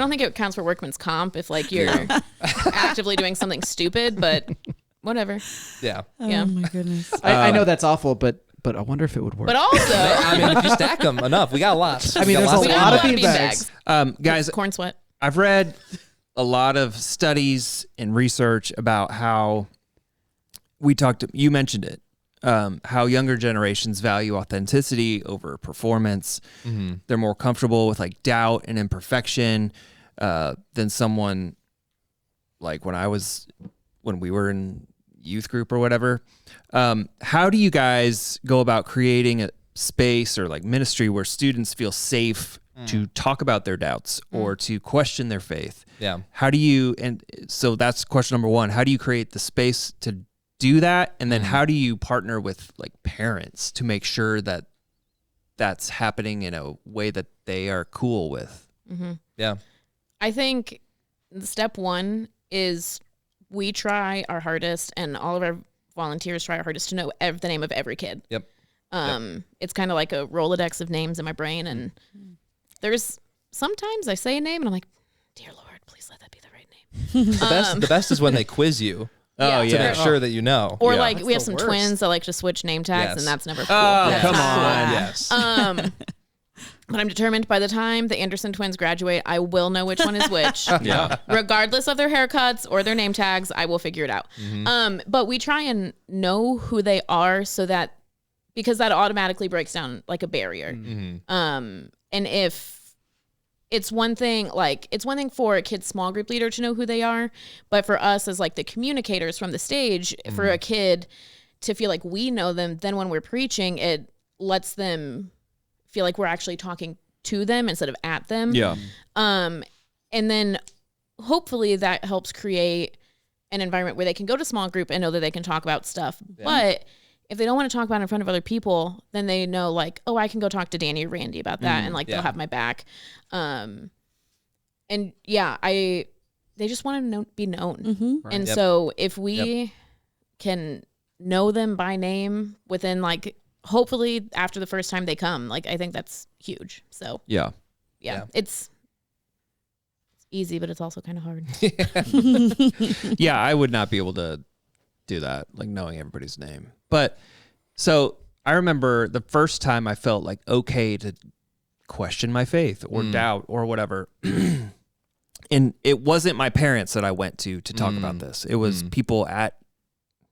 think it counts for workman's comp if like you're actively doing something stupid, but whatever. Yeah. Yeah. Oh my goodness. I know that's awful, but I wonder if it would work. But also, I mean, if you stack them enough, we got lots. I mean, there's we a got lot of bean bean bags. Guys, Corn sweat. I've read a lot of studies and research about how you mentioned it, how younger generations value authenticity over performance. They're more comfortable with like doubt and imperfection than someone like when we were in youth group or whatever. How do you guys go about creating a space or like ministry where students feel safe to talk about their doubts or to question their faith? Yeah. How do you, and so that's question number one, how do you create the space to do that? And then how do you partner with like parents to make sure that that's happening in a way that they are cool with? Yeah. I think step one is we try our hardest, and all of our volunteers try our hardest to know the name of every kid. Yep. It's kind of like a Rolodex of names in my brain, and there's sometimes I say a name and I'm like, dear Lord, please let that be the right name. The best is when they quiz you Oh, to make sure that you know. Or Yeah. like That's we have the some worst. twins that like to switch name tags, Yes. and that's never cool. Oh, That's come not cool. on. Yes. But I'm determined by the time the Anderson twins graduate, I will know which one is which. Yeah. Regardless of their haircuts or their name tags, I will figure it out. But we try and know who they are because that automatically breaks down like a barrier. And if it's one thing for a kid's small group leader to know who they are, but for us as like the communicators from the stage, for a kid to feel like we know them, then when we're preaching, it lets them feel like we're actually talking to them instead of at them. Yeah. And then hopefully that helps create an environment where they can go to small group and know that they can talk about stuff. Yeah. But if they don't want to talk about it in front of other people, then they know like, oh, I can go talk to Dani or Randy about that. And like, they'll have my back. And yeah, they just want to be known. Right. And so if we can know them by name within like, hopefully after the first time they come, like, I think that's huge. So Yeah. it's easy, but it's also kind of hard. Yeah, I would not be able to do that, like knowing everybody's name. But so I remember the first time I felt like okay to question my faith or doubt or whatever. And it wasn't my parents that I went to talk about this. It was people at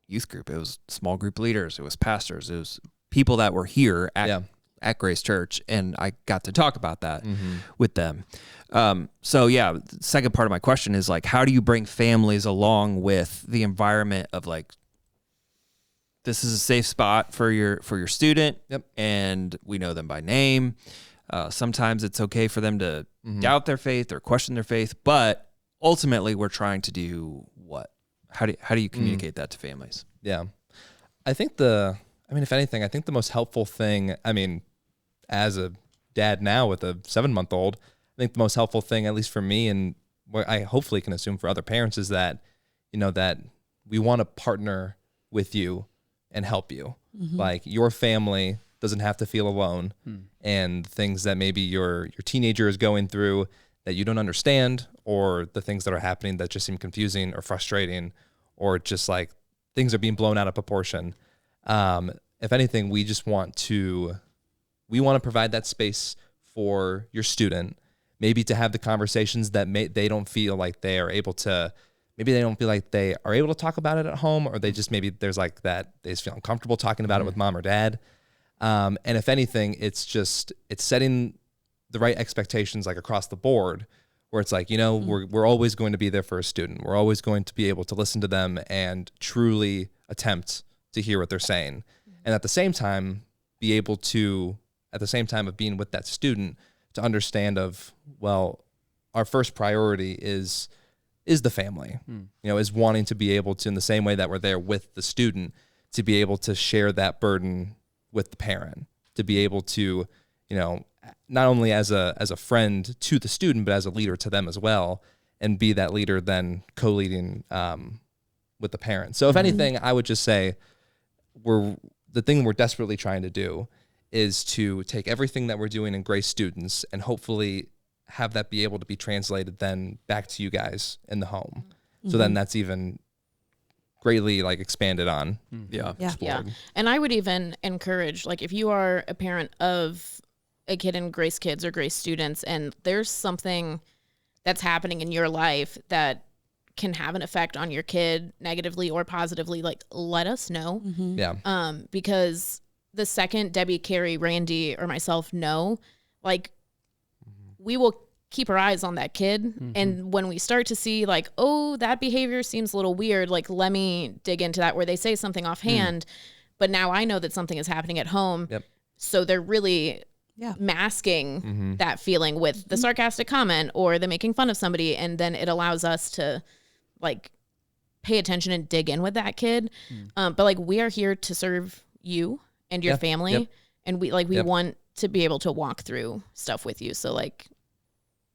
youth group. It was small group leaders. It was pastors. It was people that were here at Grace Church, and I got to talk about that with them. So yeah, the second part of my question is like, how do you bring families along with the environment of like, this is a safe spot for your student, and we know them by name. Sometimes it's okay for them to doubt their faith or question their faith, but ultimately we're trying to do what? How do you communicate that to families? Yeah. I think if anything, I think the most helpful thing, as a dad now with a 7-month-old, I think the most helpful thing, at least for me, and what I hopefully can assume for other parents, is that, that we want to partner with you and help you. Like, your family doesn't have to feel alone, and things that maybe your teenager is going through that you don't understand, or the things that are happening that just seem confusing or frustrating, or just like things are being blown out of proportion. If anything, we we want to provide that space for your student, maybe to have the conversations that they don't feel like they are able to, maybe they don't feel like they are able to talk about it at home, or they just, maybe there's like that, they just feel uncomfortable talking about it with mom or dad. And if anything, it's setting the right expectations like across the board, where it's like, we're always going to be there for a student. We're always going to be able to listen to them and truly attempt to hear what they're saying. And at the same time, be able to, at the same time of being with that student, to understand of, well, our first priority is the family, is wanting to be able to, in the same way that we're there with the student, to be able to share that burden with the parent, to be able to, not only as a friend to the student, but as a leader to them as well, and be that leader then co-leading with the parent. So if anything, I would just say the thing we're desperately trying to do is to take everything that we're doing in Grace students and hopefully have that be able to be translated then back to you guys in the home. So then that's even greatly like expanded on. Yeah. And I would even encourage, like, if you are a parent of a kid in Grace Kids or Grace students, and there's something that's happening in your life that can have an effect on your kid negatively or positively, like, let us know. Yeah. Because the second Debbie, Carrie, Randy, or myself know, like, we will keep our eyes on that kid. And when we start to see like, oh, that behavior seems a little weird, like, let me dig into that, where they say something offhand, but now I know that something is happening at home. Yep. So they're really masking that feeling with the sarcastic comment or the making fun of somebody. And then it allows us to like pay attention and dig in with that kid. But like, we are here to serve you and your family. Yep. And we want to be able to walk through stuff with you. So like,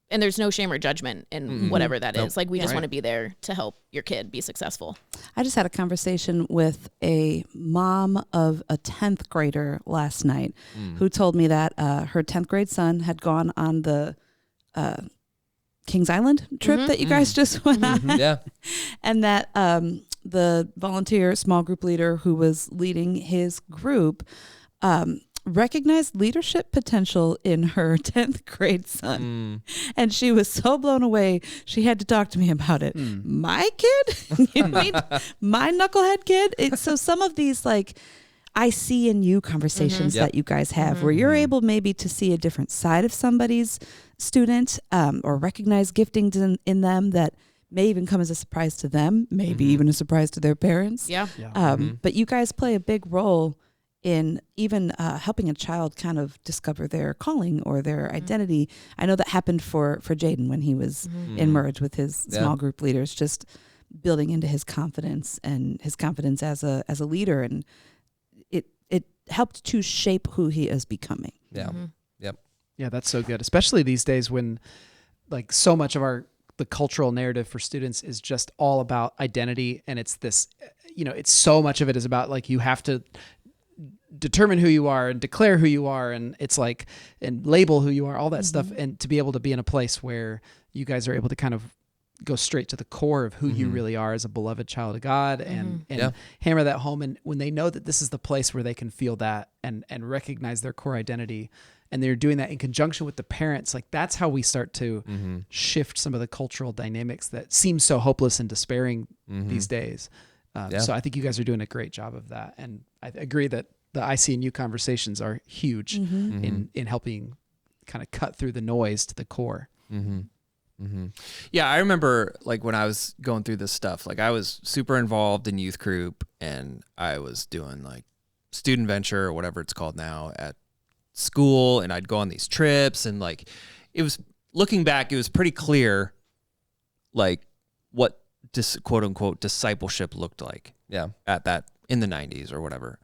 and there's no shame or judgment in whatever that is. Like, we just want to be there to help your kid be successful. I just had a conversation with a mom of a 10th grader last night who told me that her 10th grade son had gone on the Kings Island trip that you guys just went on. Yeah. And that the volunteer small group leader who was leading his group recognized leadership potential in her 10th grade son. And she was so blown away, she had to talk to me about it. My kid? You mean my knucklehead kid? So some of these, like, I see in you conversations that you guys have where you're able maybe to see a different side of somebody's student or recognize giftings in them that may even come as a surprise to them, maybe even a surprise to their parents. But you guys play a big role in even helping a child kind of discover their calling or their identity. I know that happened for Jaden when he was in Merge with his small group leaders, just building into his confidence and his confidence as a leader, and it helped to shape who he is becoming. Yeah, that's so good, especially these days when like so much of the cultural narrative for students is just all about identity, and it's this, it's so much of it is about like you have to determine who you are and declare who you are, and it's like, and label who you are, all that stuff. And to be able to be in a place where you guys are able to kind of go straight to the core of who you really are as a beloved child of God and hammer that home. And when they know that this is the place where they can feel that and recognize their core identity, and they're doing that in conjunction with the parents, like that's how we start to shift some of the cultural dynamics that seem so hopeless and despairing these days. So I think you guys are doing a great job of that. And I agree that the IC&U conversations are huge in helping kind of cut through the noise to the core. Yeah, I remember like when I was going through this stuff, like I was super involved in youth group, and I was doing like student venture or whatever it's called now at school, and I'd go on these trips, and like it was, looking back, it was pretty clear like what quote unquote discipleship looked like at that in the 90s or whatever.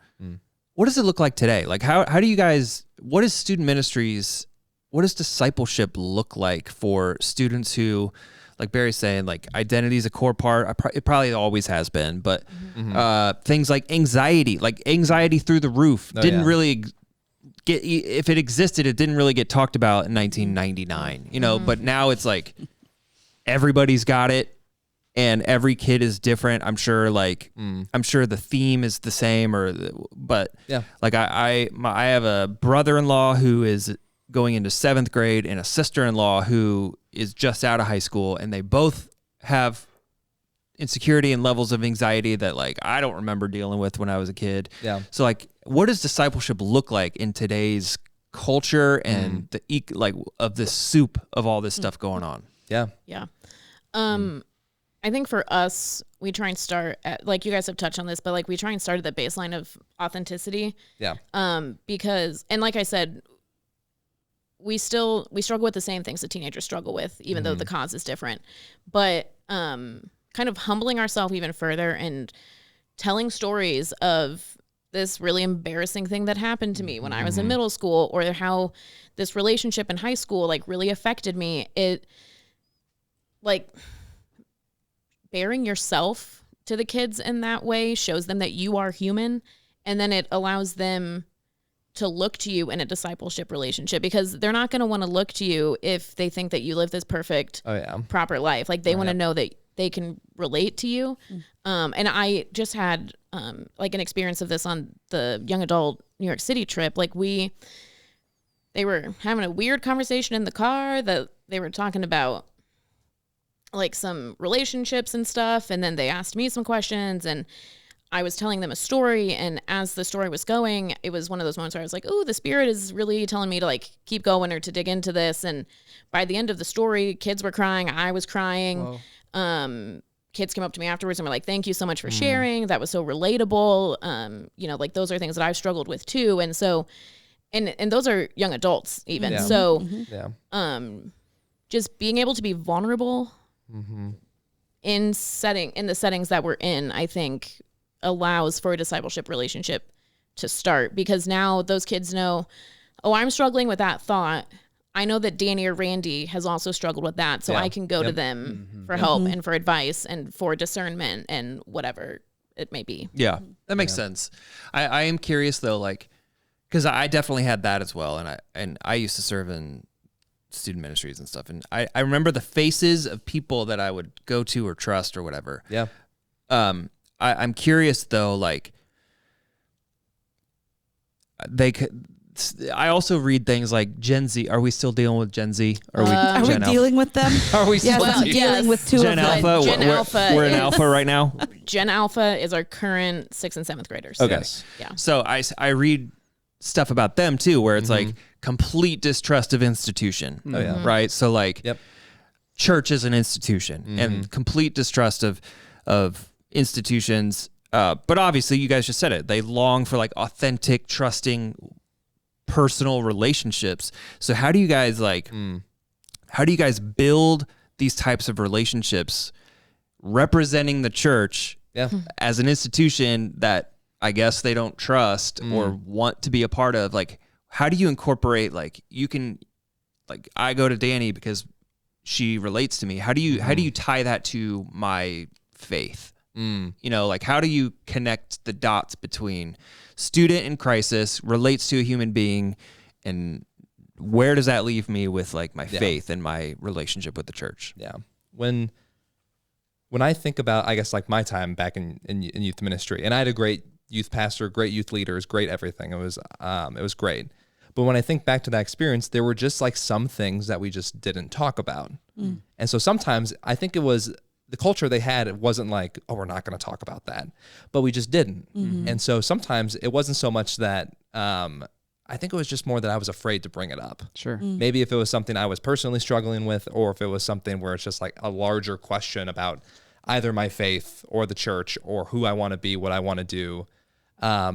What does it look like today? Like how do you guys, what is student ministries, what does discipleship look like for students who, like Barry's saying, like identity is a core part. It probably always has been, but things like anxiety through the roof didn't really get, if it existed, it didn't really get talked about in 1999, but now it's like everybody's got it. and every kid is different. I'm sure I'm sure the theme is the same but like I have a brother-in-law who is going into 7th grade and a sister-in-law who is just out of high school, and they both have insecurity and levels of anxiety that like I don't remember dealing with when I was a kid. Yeah. So like, what does discipleship look like in today's culture and of this soup of all this stuff going on? Yeah. Yeah. I think for us, we try and start at, like you guys have touched on this, but like we try and start at the baseline of authenticity. Yeah. Because, and like I said, we struggle with the same things that teenagers struggle with, even though the cause is different. But kind of humbling ourselves even further and telling stories of this really embarrassing thing that happened to me when I was in middle school, or how this relationship in high school like really affected me. It like bearing yourself to the kids in that way shows them that you are human, and then it allows them to look to you in a discipleship relationship, because they're not going to want to look to you if they think that you live this perfect, proper life. Like they want to know that they can relate to you. And I just had like an experience of this on the young adult New York City trip. Like they were having a weird conversation in the car that they were talking about like some relationships and stuff. And then they asked me some questions, and I was telling them a story. And as the story was going, it was one of those moments where I was like, oh, the Spirit is really telling me to like keep going or to dig into this. And by the end of the story, kids were crying. I was crying. Kids came up to me afterwards and were like, thank you so much for sharing. That was so relatable. You know, like those are things that I've struggled with too. And so, and those are young adults even. Yeah. So, just being able to be vulnerable in the settings that we're in, I think allows for a discipleship relationship to start, because now those kids know, oh, I'm struggling with that thought. I know that Dani or Randy has also struggled with that. So I can go to them for help and for advice and for discernment and whatever it may be. Yeah, that makes sense. I am curious though, like, because I definitely had that as well. And I used to serve in student ministries and stuff. And I remember the faces of people that I would go to or trust or whatever. Yeah. I'm curious though, like I also read things like Gen Z. Are we still dealing with Gen Z? Are we dealing with them? Are we still dealing with two Gen of them? Alpha? Gen Alpha. We're in Alpha right now. Gen Alpha is our current 6th and 7th graders. Okay. Yes. Yeah. So I read stuff about them too, where it's like complete distrust of institution. Oh yeah. Right. So like, church is an institution, and complete distrust of institutions. But obviously, you guys just said it. They long for like authentic, trusting, personal relationships. So how do you guys build these types of relationships representing the church as an institution that I guess they don't trust or want to be a part of? Like, how do you incorporate, like, you can, like, I go to Dani because she relates to me. How do you tie that to my faith? You know, like, how do you connect the dots between student in crisis relates to a human being, and where does that leave me with like my faith and my relationship with the church? Yeah. When I think about, I guess, like my time back in youth ministry, and I had a great youth pastor, great youth leaders, great everything. It was great. But when I think back to that experience, there were just like some things that we just didn't talk about. And so sometimes I think it was the culture they had. It wasn't like, oh, we're not going to talk about that, but we just didn't. And so sometimes it wasn't so much that, I think it was just more that I was afraid to bring it up. Sure. Maybe if it was something I was personally struggling with, or if it was something where it's just like a larger question about either my faith or the church or who I want to be, what I want to do. I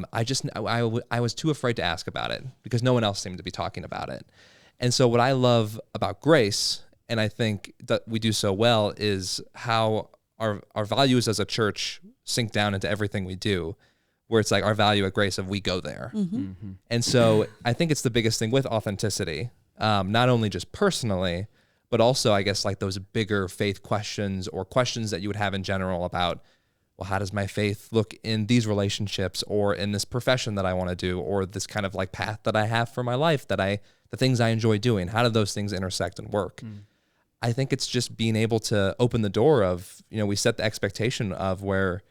was too afraid to ask about it because no one else seemed to be talking about it. And so what I love about Grace, and I think that we do so well, is how our values as a church sink down into everything we do, where it's like our value at Grace of we go there. And so I think it's the biggest thing with authenticity, not only just personally, but also I guess like those bigger faith questions or questions that you would have in general about, well, how does my faith look in these relationships or in this profession that I want to do, or this kind of like path that I have for my life, the things I enjoy doing? How do those things intersect and work? I think it's just being able to open the door of, we set the expectation of where,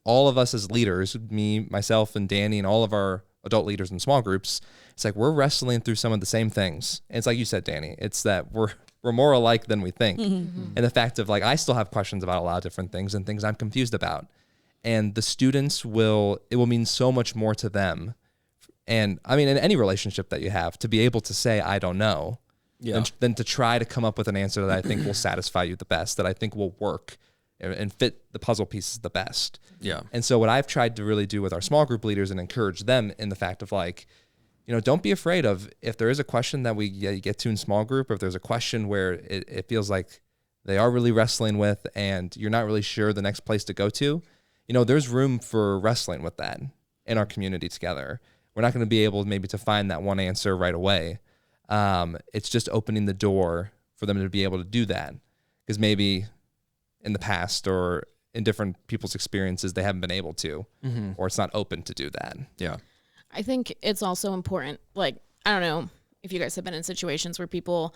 all of us as leaders, me, myself, and Dani, and all of our adult leaders in small groups, it's like we're wrestling through some of the same things. And it's like you said, Dani, it's that we're more alike than we think. And the fact of I still have questions about a lot of different things and things I'm confused about. And the students it will mean so much more to them. And I mean, in any relationship that you have, to be able to say, I don't know, than to try to come up with an answer that I think will satisfy you the best, that I think will work and fit the puzzle pieces the best. Yeah. And so what I've tried to really do with our small group leaders and encourage them in the fact of don't be afraid of, if there is a question that we get to in small group, or if there's a question where it feels like they are really wrestling with and you're not really sure the next place to go to, there's room for wrestling with that in our community together. We're not going to be able maybe to find that one answer right away. It's just opening the door for them to be able to do that, because maybe in the past or in different people's experiences, they haven't been able to, or it's not open to do that. Yeah. I think it's also important. I don't know if you guys have been in situations where people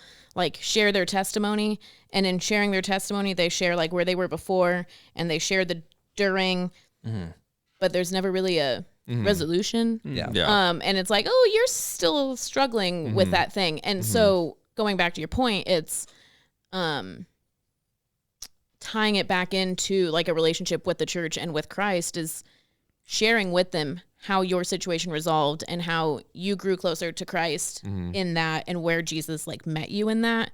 share their testimony, and in sharing their testimony, they share where they were before, and they share the during, but there's never really a resolution. Yeah. And it's oh, you're still struggling with that thing. And so going back to your point, it's tying it back into a relationship with the church and with Christ, is sharing with them how your situation resolved and how you grew closer to Christ in that, and where Jesus met you in that.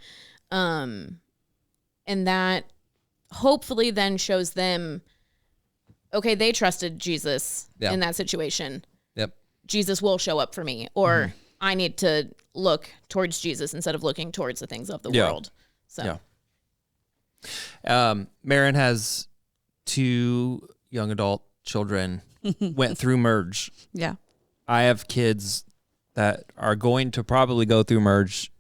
And that hopefully then shows them, okay, they trusted Jesus in that situation. Yep. Jesus will show up for me, or I need to look towards Jesus instead of looking towards the things of the world. So, Marin has 2 young adult children, went through Merge. Yeah. I have kids that are going to probably go through Merge.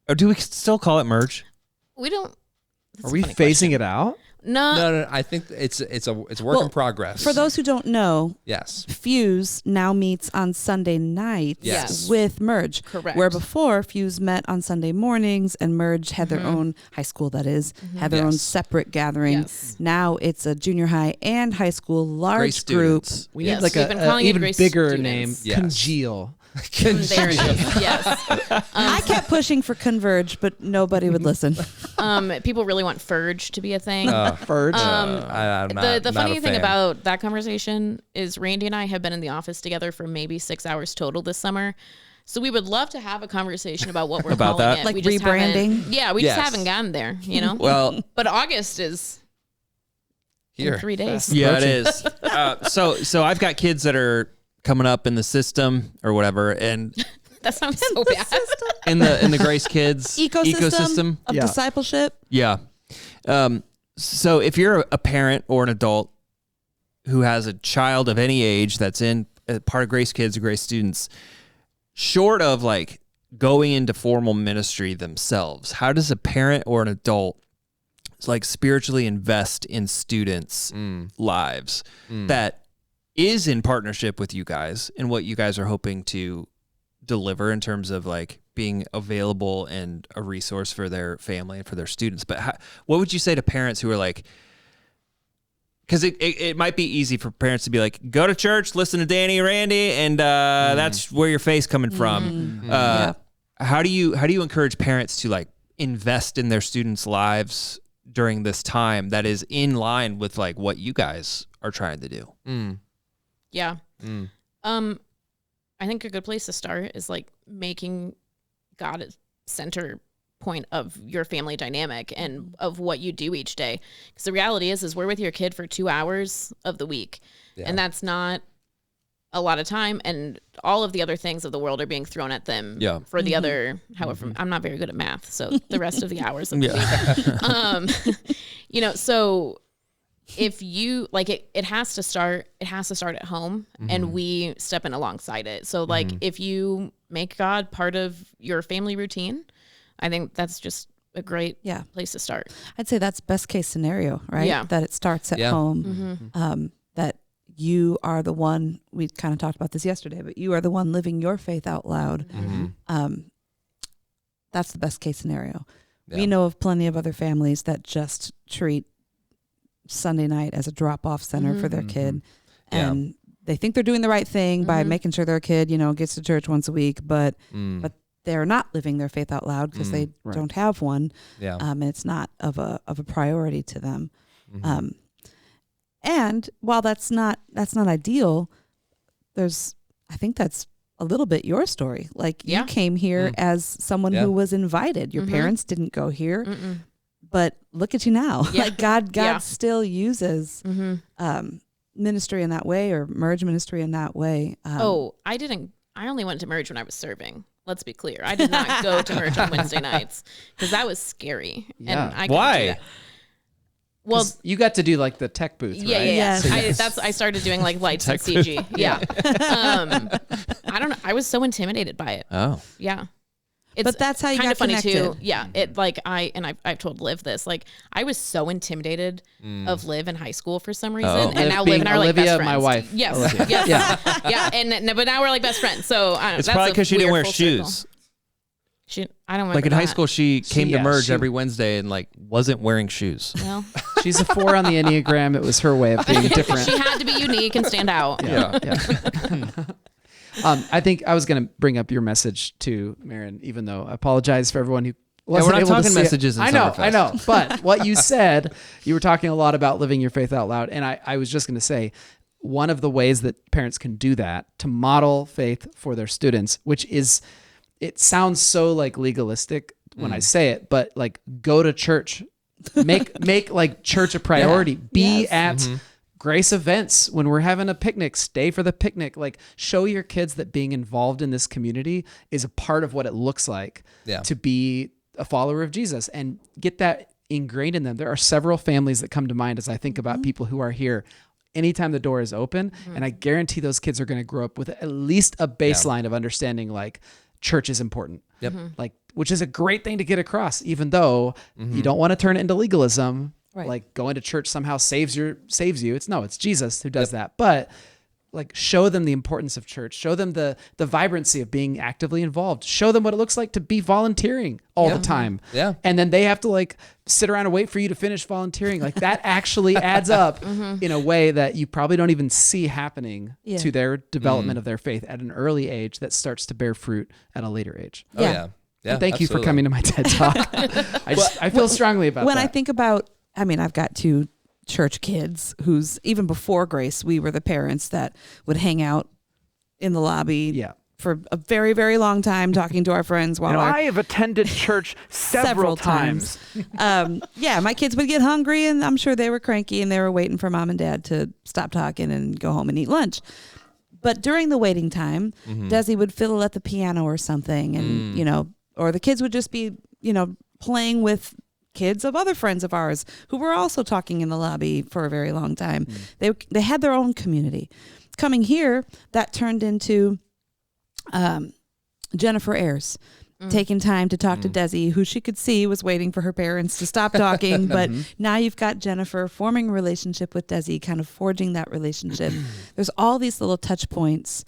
Or do we still call it Merge? we don't. Are we phasing it out? No. I think it's a work in progress. For those who don't know, yes, Fuse now meets on Sunday nights Yes. with Merge. Correct. Where before Fuse met on Sunday mornings and Merge had their own high school, that is, had their own Yes. separate gathering. Yes. Now it's a junior high and high school Great large group. students. We Yes, need we've been a calling it even Grace bigger students. name. Yes. Congeal. There it is. Yes. I kept pushing for Converge, but nobody would listen. People really want Furge to be a thing. Verge. I'm The not funny a thing fan. about that conversation is Randy and I have been in the office together for maybe 6 hours total this summer. So we would love to have a conversation about what we're About calling that? it. Like We just rebranding? haven't- Yeah, we Yes. just haven't gotten there, you know? Well, But August is Here. in 3 days. yeah, it is. So I've got kids that are coming up in the system or whatever, and That sounds so bad. in the Grace Kids Ecosystem of Yeah. discipleship. Yeah. So if you're a parent or an adult who has a child of any age that's in part of Grace Kids or Grace Students, short of like going into formal ministry themselves, how does a parent or an adult like spiritually invest in students' lives that is in partnership with you guys and what you guys are hoping to deliver in terms of like being available and a resource for their family and for their students? But what would you say to parents who are like, because it might be easy for parents to be like, go to church, listen to Dani, Randy, and that's where your faith's coming from. Yeah. How do you encourage parents to like invest in their students' lives during this time that is in line with like what you guys are trying to do? Yeah. I think a good place to start is like making God a center point of your family dynamic and of what you do each day. Because the reality is we're with your kid for 2 hours of the week, and that's not a lot of time. And all of the other things of the world are being thrown at them for the other, however, I'm not very good at math. So the rest of the hours of the week, so if you like it has to start at home, and we step in alongside it. So like if you make God part of your family routine, I think that's just a great place to start. I'd say that's best case scenario, right? Yeah. That it starts at home. That you are the one, we kind of talked about this yesterday, but you are the one living your faith out loud. that's the best case scenario. Yeah. We know of plenty of other families that just treat Sunday night as a drop-off center for their kid. Yeah. And they think they're doing the right thing by making sure their kid, gets to church once a week, but they're not living their faith out loud because they don't have one. Yeah. And it's not of a priority to them. And while that's not ideal, I think that's a little bit your story. Like you came here as someone who was invited. Your parents didn't go here, but look at you now. Yeah. Like God still uses ministry in that way, or Merge ministry in that way. I only went to Merge when I was serving. Let's be clear. I did not go to Merge on Wednesday nights because that was scary. Yeah. And I Why? Well, you got to do like the tech booth, right? Yeah. Yes. I started doing like lights and CG. Yeah. I don't know. I was so intimidated by it. Oh. Yeah. But that's how you kind got of funny connected. too. Yeah. It like I've told Liv this. Like I was so intimidated of Liv in high school for some reason, and Liv now being Liv and I are like Olivia, best friends. my wife. Yes. Olivia. Yes. Yeah. But now we're like best friends. So I don't know, It's that's probably a because she didn't weird wear full circle. shoes. I don't Like in high school, she came to yeah, Merge she- every Wednesday and like wasn't wearing shoes. Well, She's a 4 on the Enneagram. It was her way of being different. she had to be unique and stand out. Yeah. I think I was going to bring up your message too, Marin, even though I apologize for everyone who we're wasn't not able to talking see it. messages in I know. Summerfest. But what you said, you were talking a lot about living your faith out loud. And I was just going to say, one of the ways that parents can do that to model faith for their students, which is, it sounds so like legalistic when I say it, but like go to church, make like church a priority, be at Grace events when we're having a picnic, stay for the picnic, like show your kids that being involved in this community is a part of what it looks like to be a follower of Jesus, and get that ingrained in them. There are several families that come to mind as I think about people who are here anytime the door is open. And I guarantee those kids are going to grow up with at least a baseline of understanding like church is important. Like, which is a great thing to get across, even though you don't want to turn it into legalism. Right. Like going to church somehow saves you. It's Jesus who does that. But like show them the importance of church, show them the vibrancy of being actively involved, show them what it looks like to be volunteering all the time. Yeah. And then they have to like sit around and wait for you to finish volunteering. Like that actually adds up in a way that you probably don't even see happening to their development of their faith at an early age that starts to bear fruit at a later age. Oh, yeah. And thank you for coming to my TED Talk. I feel strongly about When that. I think about, I've got 2 church kids who's, even before Grace, we were the parents that would hang out in the lobby for a very, very long time talking to our friends while I have attended church several times. My kids would get hungry, and I'm sure they were cranky, and they were waiting for mom and dad to stop talking and go home and eat lunch. But during the waiting time, Desi would fiddle at the piano or something, and or the kids would just be playing with kids of other friends of ours who were also talking in the lobby for a very long time. They had their own community. Coming here, that turned into Jennifer Ayers taking time to talk to Desi, who she could see was waiting for her parents to stop talking. But now you've got Jennifer forming a relationship with Desi, kind of forging that relationship. There's all these little touch points.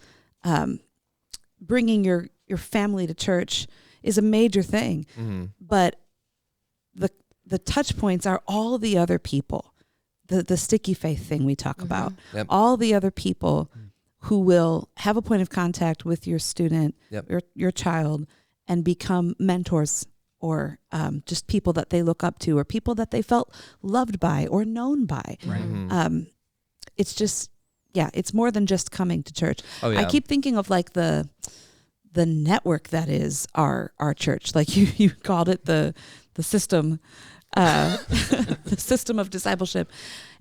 Bringing your family to church is a major thing. But the touch points are all the other people, the sticky faith thing we talk about, all the other people who will have a point of contact with your student, your child, and become mentors or just people that they look up to, or people that they felt loved by or known by. It's just, it's more than just coming to church. I keep thinking of like the network that is our church. Like you called it the system, the system of discipleship.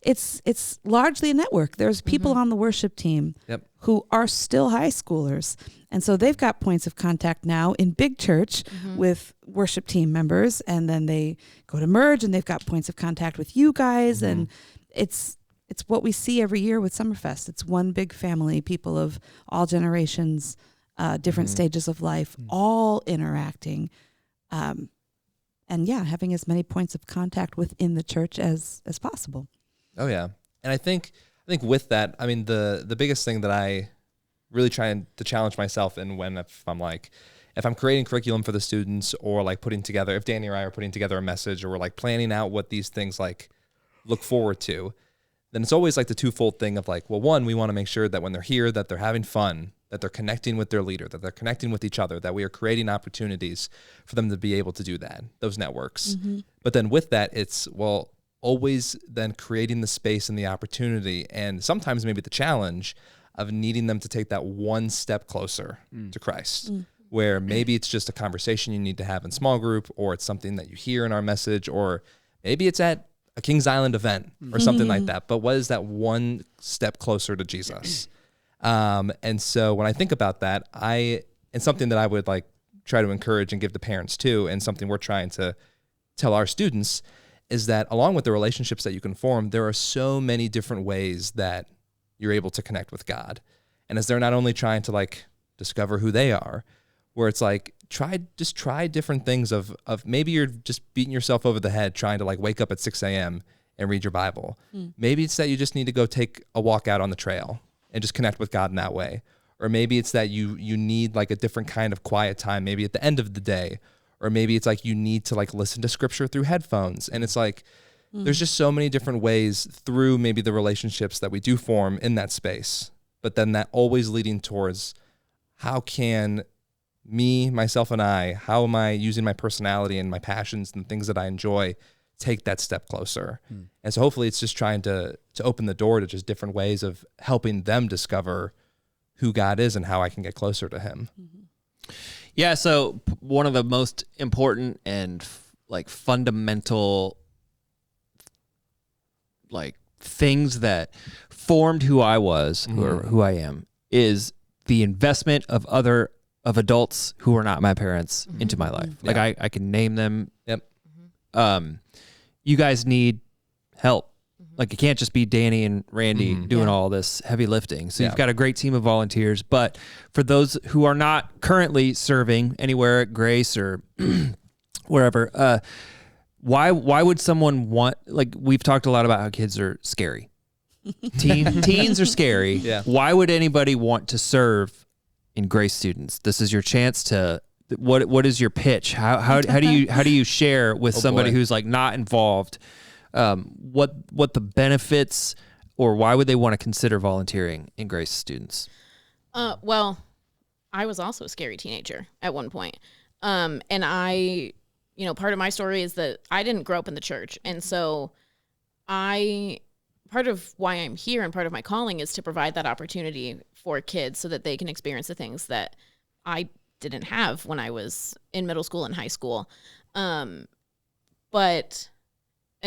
It's largely a network. There's people on the worship team who are still high schoolers. And so they've got points of contact now in big church with worship team members. And then they go to Merge and they've got points of contact with you guys. And it's what we see every year with Summerfest. It's one big family, people of all generations, different stages of life, all interacting. And having as many points of contact within the church as possible. Oh yeah. And I think with that, the biggest thing that I really try to challenge myself in if I'm like, if I'm creating curriculum for the students, or like putting together, if Dani or I are putting together a message, or we're like planning out what these things like look forward to, then it's always like the twofold thing of like, well, one, we want to make sure that when they're here, that they're having fun, that they're connecting with their leader, that they're connecting with each other, that we are creating opportunities for them to be able to do that, those networks. But then with that, it's, well, always then creating the space and the opportunity, and sometimes maybe the challenge of needing them to take that one step closer to Christ, where maybe it's just a conversation you need to have in small group, or it's something that you hear in our message, or maybe it's at a Kings Island event or something like that. But what is that one step closer to Jesus? And so when I think about that, and something that I would like try to encourage and give the parents too, and something we're trying to tell our students, is that along with the relationships that you can form, there are so many different ways that you're able to connect with God. And as they're not only trying to like discover who they are, where it's like, try different things of maybe you're just beating yourself over the head trying to like wake up at 6 a.m. and read your Bible. Maybe it's that you just need to go take a walk out on the trail and just connect with God in that way. Or maybe it's that you need like a different kind of quiet time, maybe at the end of the day. Or maybe it's like you need to like listen to scripture through headphones. And it's like, there's just so many different ways through maybe the relationships that we do form in that space. But then that always leading towards, how can me, myself, and how am I using my personality and my passions and things that I enjoy take that step closer? And so hopefully it's just trying to open the door to just different ways of helping them discover who God is and how I can get closer to him. Yeah, so one of the most important and like fundamental like things that formed who I was or who I am is the investment of adults who are not my parents into my life. Like I can name them. Yep. You guys need help. Like it can't just be Dani and Randy doing all this heavy lifting. So you've got a great team of volunteers, but for those who are not currently serving anywhere at Grace or wherever, why would someone want, like we've talked a lot about how kids are scary. Teens are scary. Yeah. Why would anybody want to serve in Grace students? This is your chance to, what is your pitch? How do you share with somebody who's like not involved? What the benefits, or why would they want to consider volunteering in Grace students? Well, I was also a scary teenager at one point. And I, part of my story is that I didn't grow up in the church. And so part of why I'm here and part of my calling is to provide that opportunity for kids so that they can experience the things that I didn't have when I was in middle school and high school. And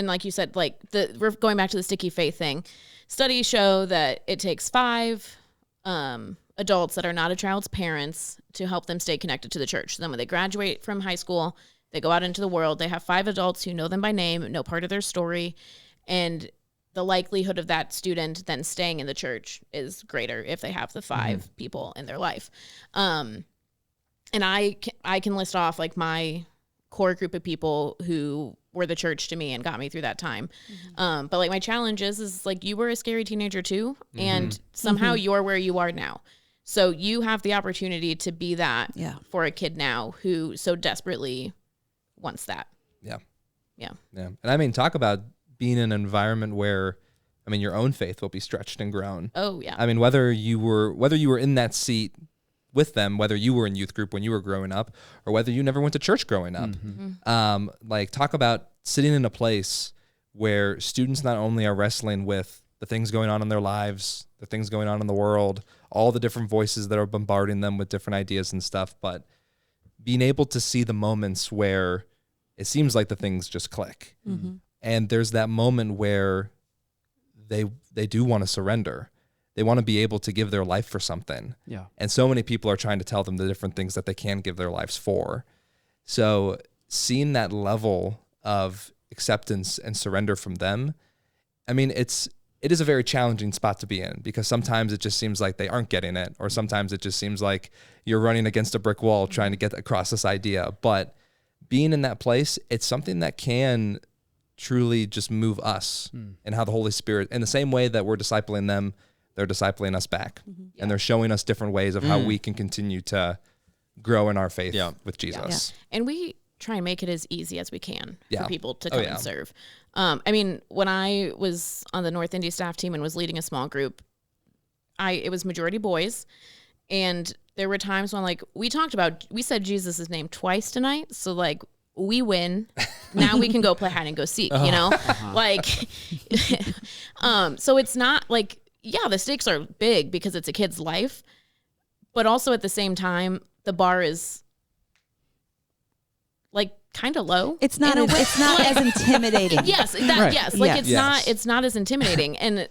like you said, like we're going back to the sticky faith thing. Studies show that it takes 5 adults that are not a child's parents to help them stay connected to the church. So then when they graduate from high school, they go out into the world, they have 5 adults who know them by name, know part of their story, and the likelihood of that student then staying in the church is greater if they have the 5 people in their life. And I can list off like my core group of people who were the church to me and got me through that time. But like my challenge is like, you were a scary teenager too. And somehow you're where you are now. So you have the opportunity to be that for a kid now who so desperately wants that. Yeah. And I mean, talk about being in an environment where, I mean, your own faith will be stretched and grown. Oh yeah. I mean, whether you were in that seat with them, whether you were in youth group when you were growing up, or whether you never went to church growing up. Like talk about sitting in a place where students not only are wrestling with the things going on in their lives, the things going on in the world, all the different voices that are bombarding them with different ideas and stuff, but being able to see the moments where it seems like the things just click. And there's that moment where they do want to surrender. They want to be able to give their life for something. Yeah. And so many people are trying to tell them the different things that they can give their lives for. So seeing that level of acceptance and surrender from them, I mean, it is a very challenging spot to be in, because sometimes it just seems like they aren't getting it, or sometimes it just seems like you're running against a brick wall trying to get across this idea. But being in that place, it's something that can truly just move us and how the Holy Spirit, in the same way that we're discipling them, they're discipling us back. And they're showing us different ways of how we can continue to grow in our faith Yeah. with Jesus. And we try and make it as easy as we can Yeah. for people to Oh, come yeah. and serve. I mean, when I was on the North Indy staff team and was leading a small group, it was majority boys. And there were times when we said Jesus' name twice tonight. So we win. Now we can go play hide and go seek, you know? So it's not the stakes are big because it's a kid's life, but also at the same time, the bar is kind of low. It's not as intimidating. Yes, Right. yes. It's not as intimidating. And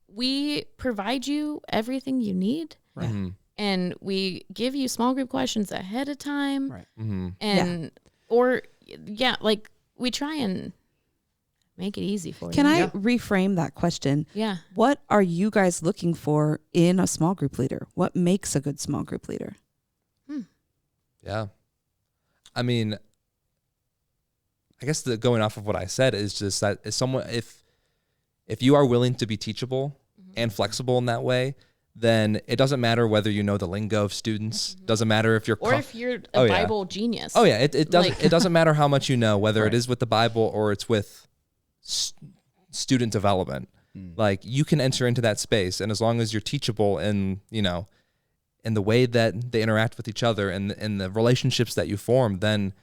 we provide you everything you need. Right. And we give you small group questions ahead of time. Right. And we try and make it easy for you. Can I reframe that question? Yeah. What are you guys looking for in a small group leader? What makes a good small group leader? Yeah. I mean, I guess going off of what I said is just that if you are willing to be teachable and flexible in that way, then it doesn't matter whether you know the lingo of students. Doesn't matter if you're if you're a Bible genius. Oh yeah, it doesn't it doesn't matter how much you know, whether it is with the Bible or it's with student development. You can enter into that space, and as long as you're teachable and in the way that they interact with each other and the relationships that you form, then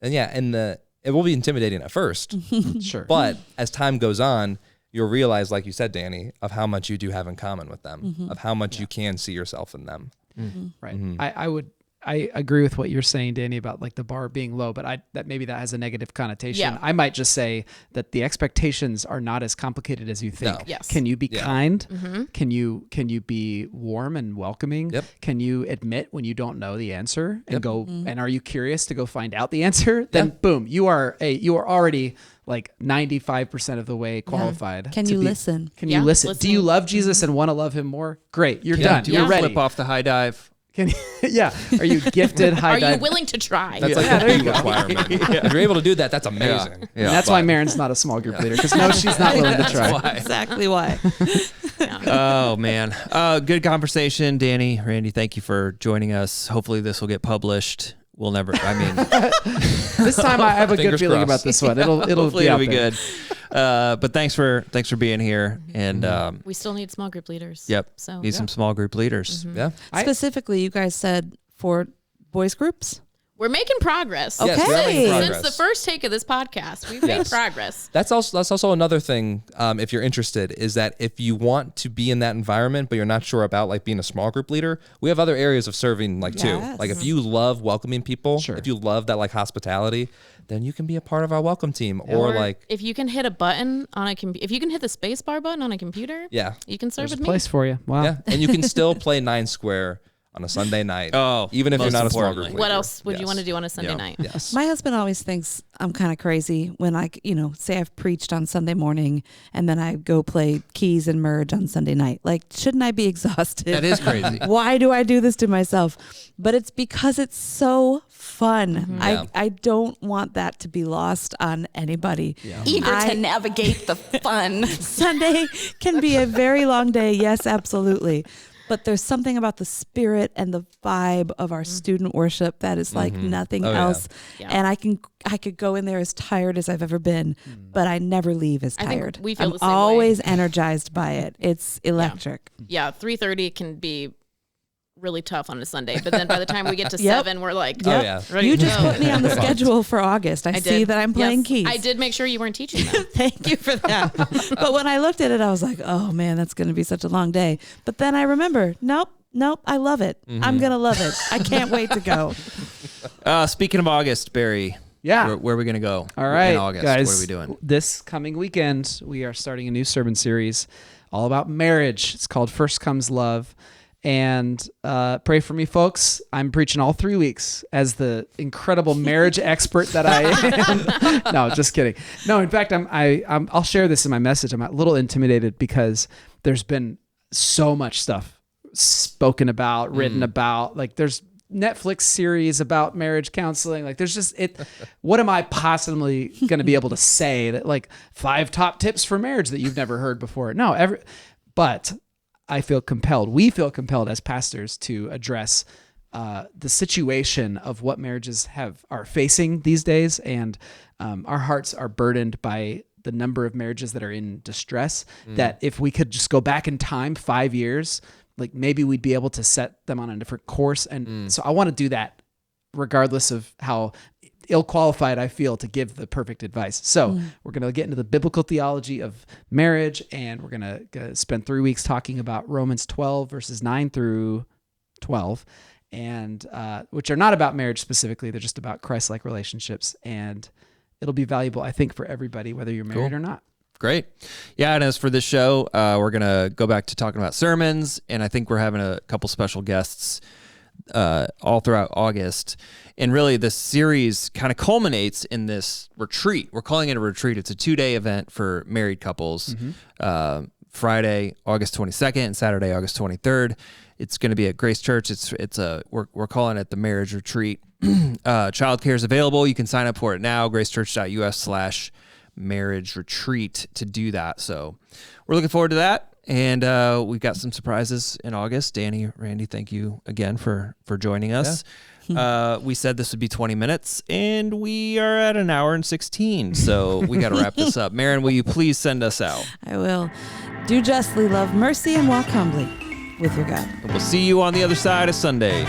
it will be intimidating at first. Sure. But as time goes on, you'll realize, like you said, Dani, of how much you do have in common with them, of how much you can see yourself in them. Right. I agree with what you're saying, Dani, about the bar being low, but that maybe that has a negative connotation. Yeah. I might just say that the expectations are not as complicated as you think. No. Yes. Can you be kind? Can you be warm and welcoming? Yep. Can you admit when you don't know the answer and go and are you curious to go find out the answer? Then boom, you are already 95% of the way qualified. Can you listen? Can you listen? Do you love Jesus and want to love him more? Great. You're done. Do You're you ready. flip off the high dive? Are you gifted high Are dive? you willing to try? That's a key requirement. If you're able to do that, that's amazing. And that's why Marin's not a small group leader, because no, she's not willing to try. Exactly why. Oh man. Good conversation, Dani, Randy. Thank you for joining us. Hopefully this will get published. We'll never. This time I have a good Fingers feeling crossed. about this one. It'll hopefully be it'll out be there. good. But thanks for being here. And We still need small group leaders. yep, So need some small group leaders. Yeah. Specifically, you guys said for boys groups. we're making progress. Okay. Yes, we are making Since progress. Since the first take of this podcast, we've made progress. That's also another thing. If you're interested, is that if you want to be in that environment, but you're not sure about being a small group leader, we have other areas of serving too. Yes. If you love welcoming people, Sure. if you love that hospitality, then you can be a part of our welcome team. Or if you can hit a button on if you can hit the space bar button on a computer, yeah, you can serve There's a with me. place for you. Wow. yeah, and you can still play 9 Square on a Sunday night. Oh, even if you're most not a small importantly. group What leader. else would you Yes. want to do on a Sunday Yeah. night? Yes. My husband always thinks I'm kind of crazy when say I've preached on Sunday morning and then I go play keys and merge on Sunday night. Shouldn't I be exhausted? That is crazy. Why do I do this to myself? But it's because it's so fun. Yeah. I don't want that to be lost on anybody. Eager to navigate the fun. Sunday can be a very long day. Yes, absolutely. But there's something about the spirit and the vibe of our student worship that is like nothing Oh, yeah. else. Yeah. And I could go in there as tired as I've ever been, but I never leave as I think tired. we feel I'm the same way. always energized by it. It's electric. Yeah, 3:30 can be really tough on a Sunday, but then by the time we get to Yep. 7, we're like, Oh, yeah. ready You to just go. put me on the schedule for August. I see did. that I'm playing Yes, keys. I did make sure you weren't teaching them. Thank you for that. But when I looked at it, I was like, oh man, that's going to be such a long day. But then I remember, nope, I love it. I'm going to love it. I can't wait to go. Speaking of August, Barry. Yeah. Where are we going to go? All right, in August? guys. What are we doing? This coming weekend, we are starting a new sermon series all about marriage. It's called First Comes Love. And pray for me, folks. I'm preaching all 3 weeks as the incredible marriage expert that I am. No, just kidding. No, in fact, I'll share this in my message. I'm a little intimidated because there's been so much stuff spoken about, written about. There's Netflix series about marriage counseling. There's just what am I possibly going to be able to say that 5 top tips for marriage that you've never heard before? No, but I feel compelled. We feel compelled as pastors to address the situation of what marriages are facing these days, and our hearts are burdened by the number of marriages that are in distress. That if we could just go back in time 5 years, like maybe we'd be able to set them on a different course. And so I want to do that regardless of how ill-qualified I feel to give the perfect advice. So we're going to get into the biblical theology of marriage, and we're going to spend 3 weeks talking about Romans 12 verses 9 through 12, and which are not about marriage specifically. They're just about Christ-like relationships, and it'll be valuable, I think, for everybody, whether you're married or not. Great. Yeah, and as for this show, we're going to go back to talking about sermons, and I think we're having a couple special guests all throughout August. And really, this series kind of culminates in this retreat. We're calling it a retreat. It's a 2-day event for married couples. Friday, August 22nd, and Saturday, August 23rd. It's going to be at Grace Church. We're calling it the Marriage Retreat. Childcare is available. You can sign up for it now. gracechurch.us/marriage retreat to do that. So we're looking forward to that. And we've got some surprises in August. Dani, Randy, thank you again for joining us. We said this would be 20 minutes, and we are at an hour and 16. So we got to wrap this up. Maren, will you please send us out? I will. Do justly, love mercy, and walk humbly with your God. And we'll see you on the other side of Sunday.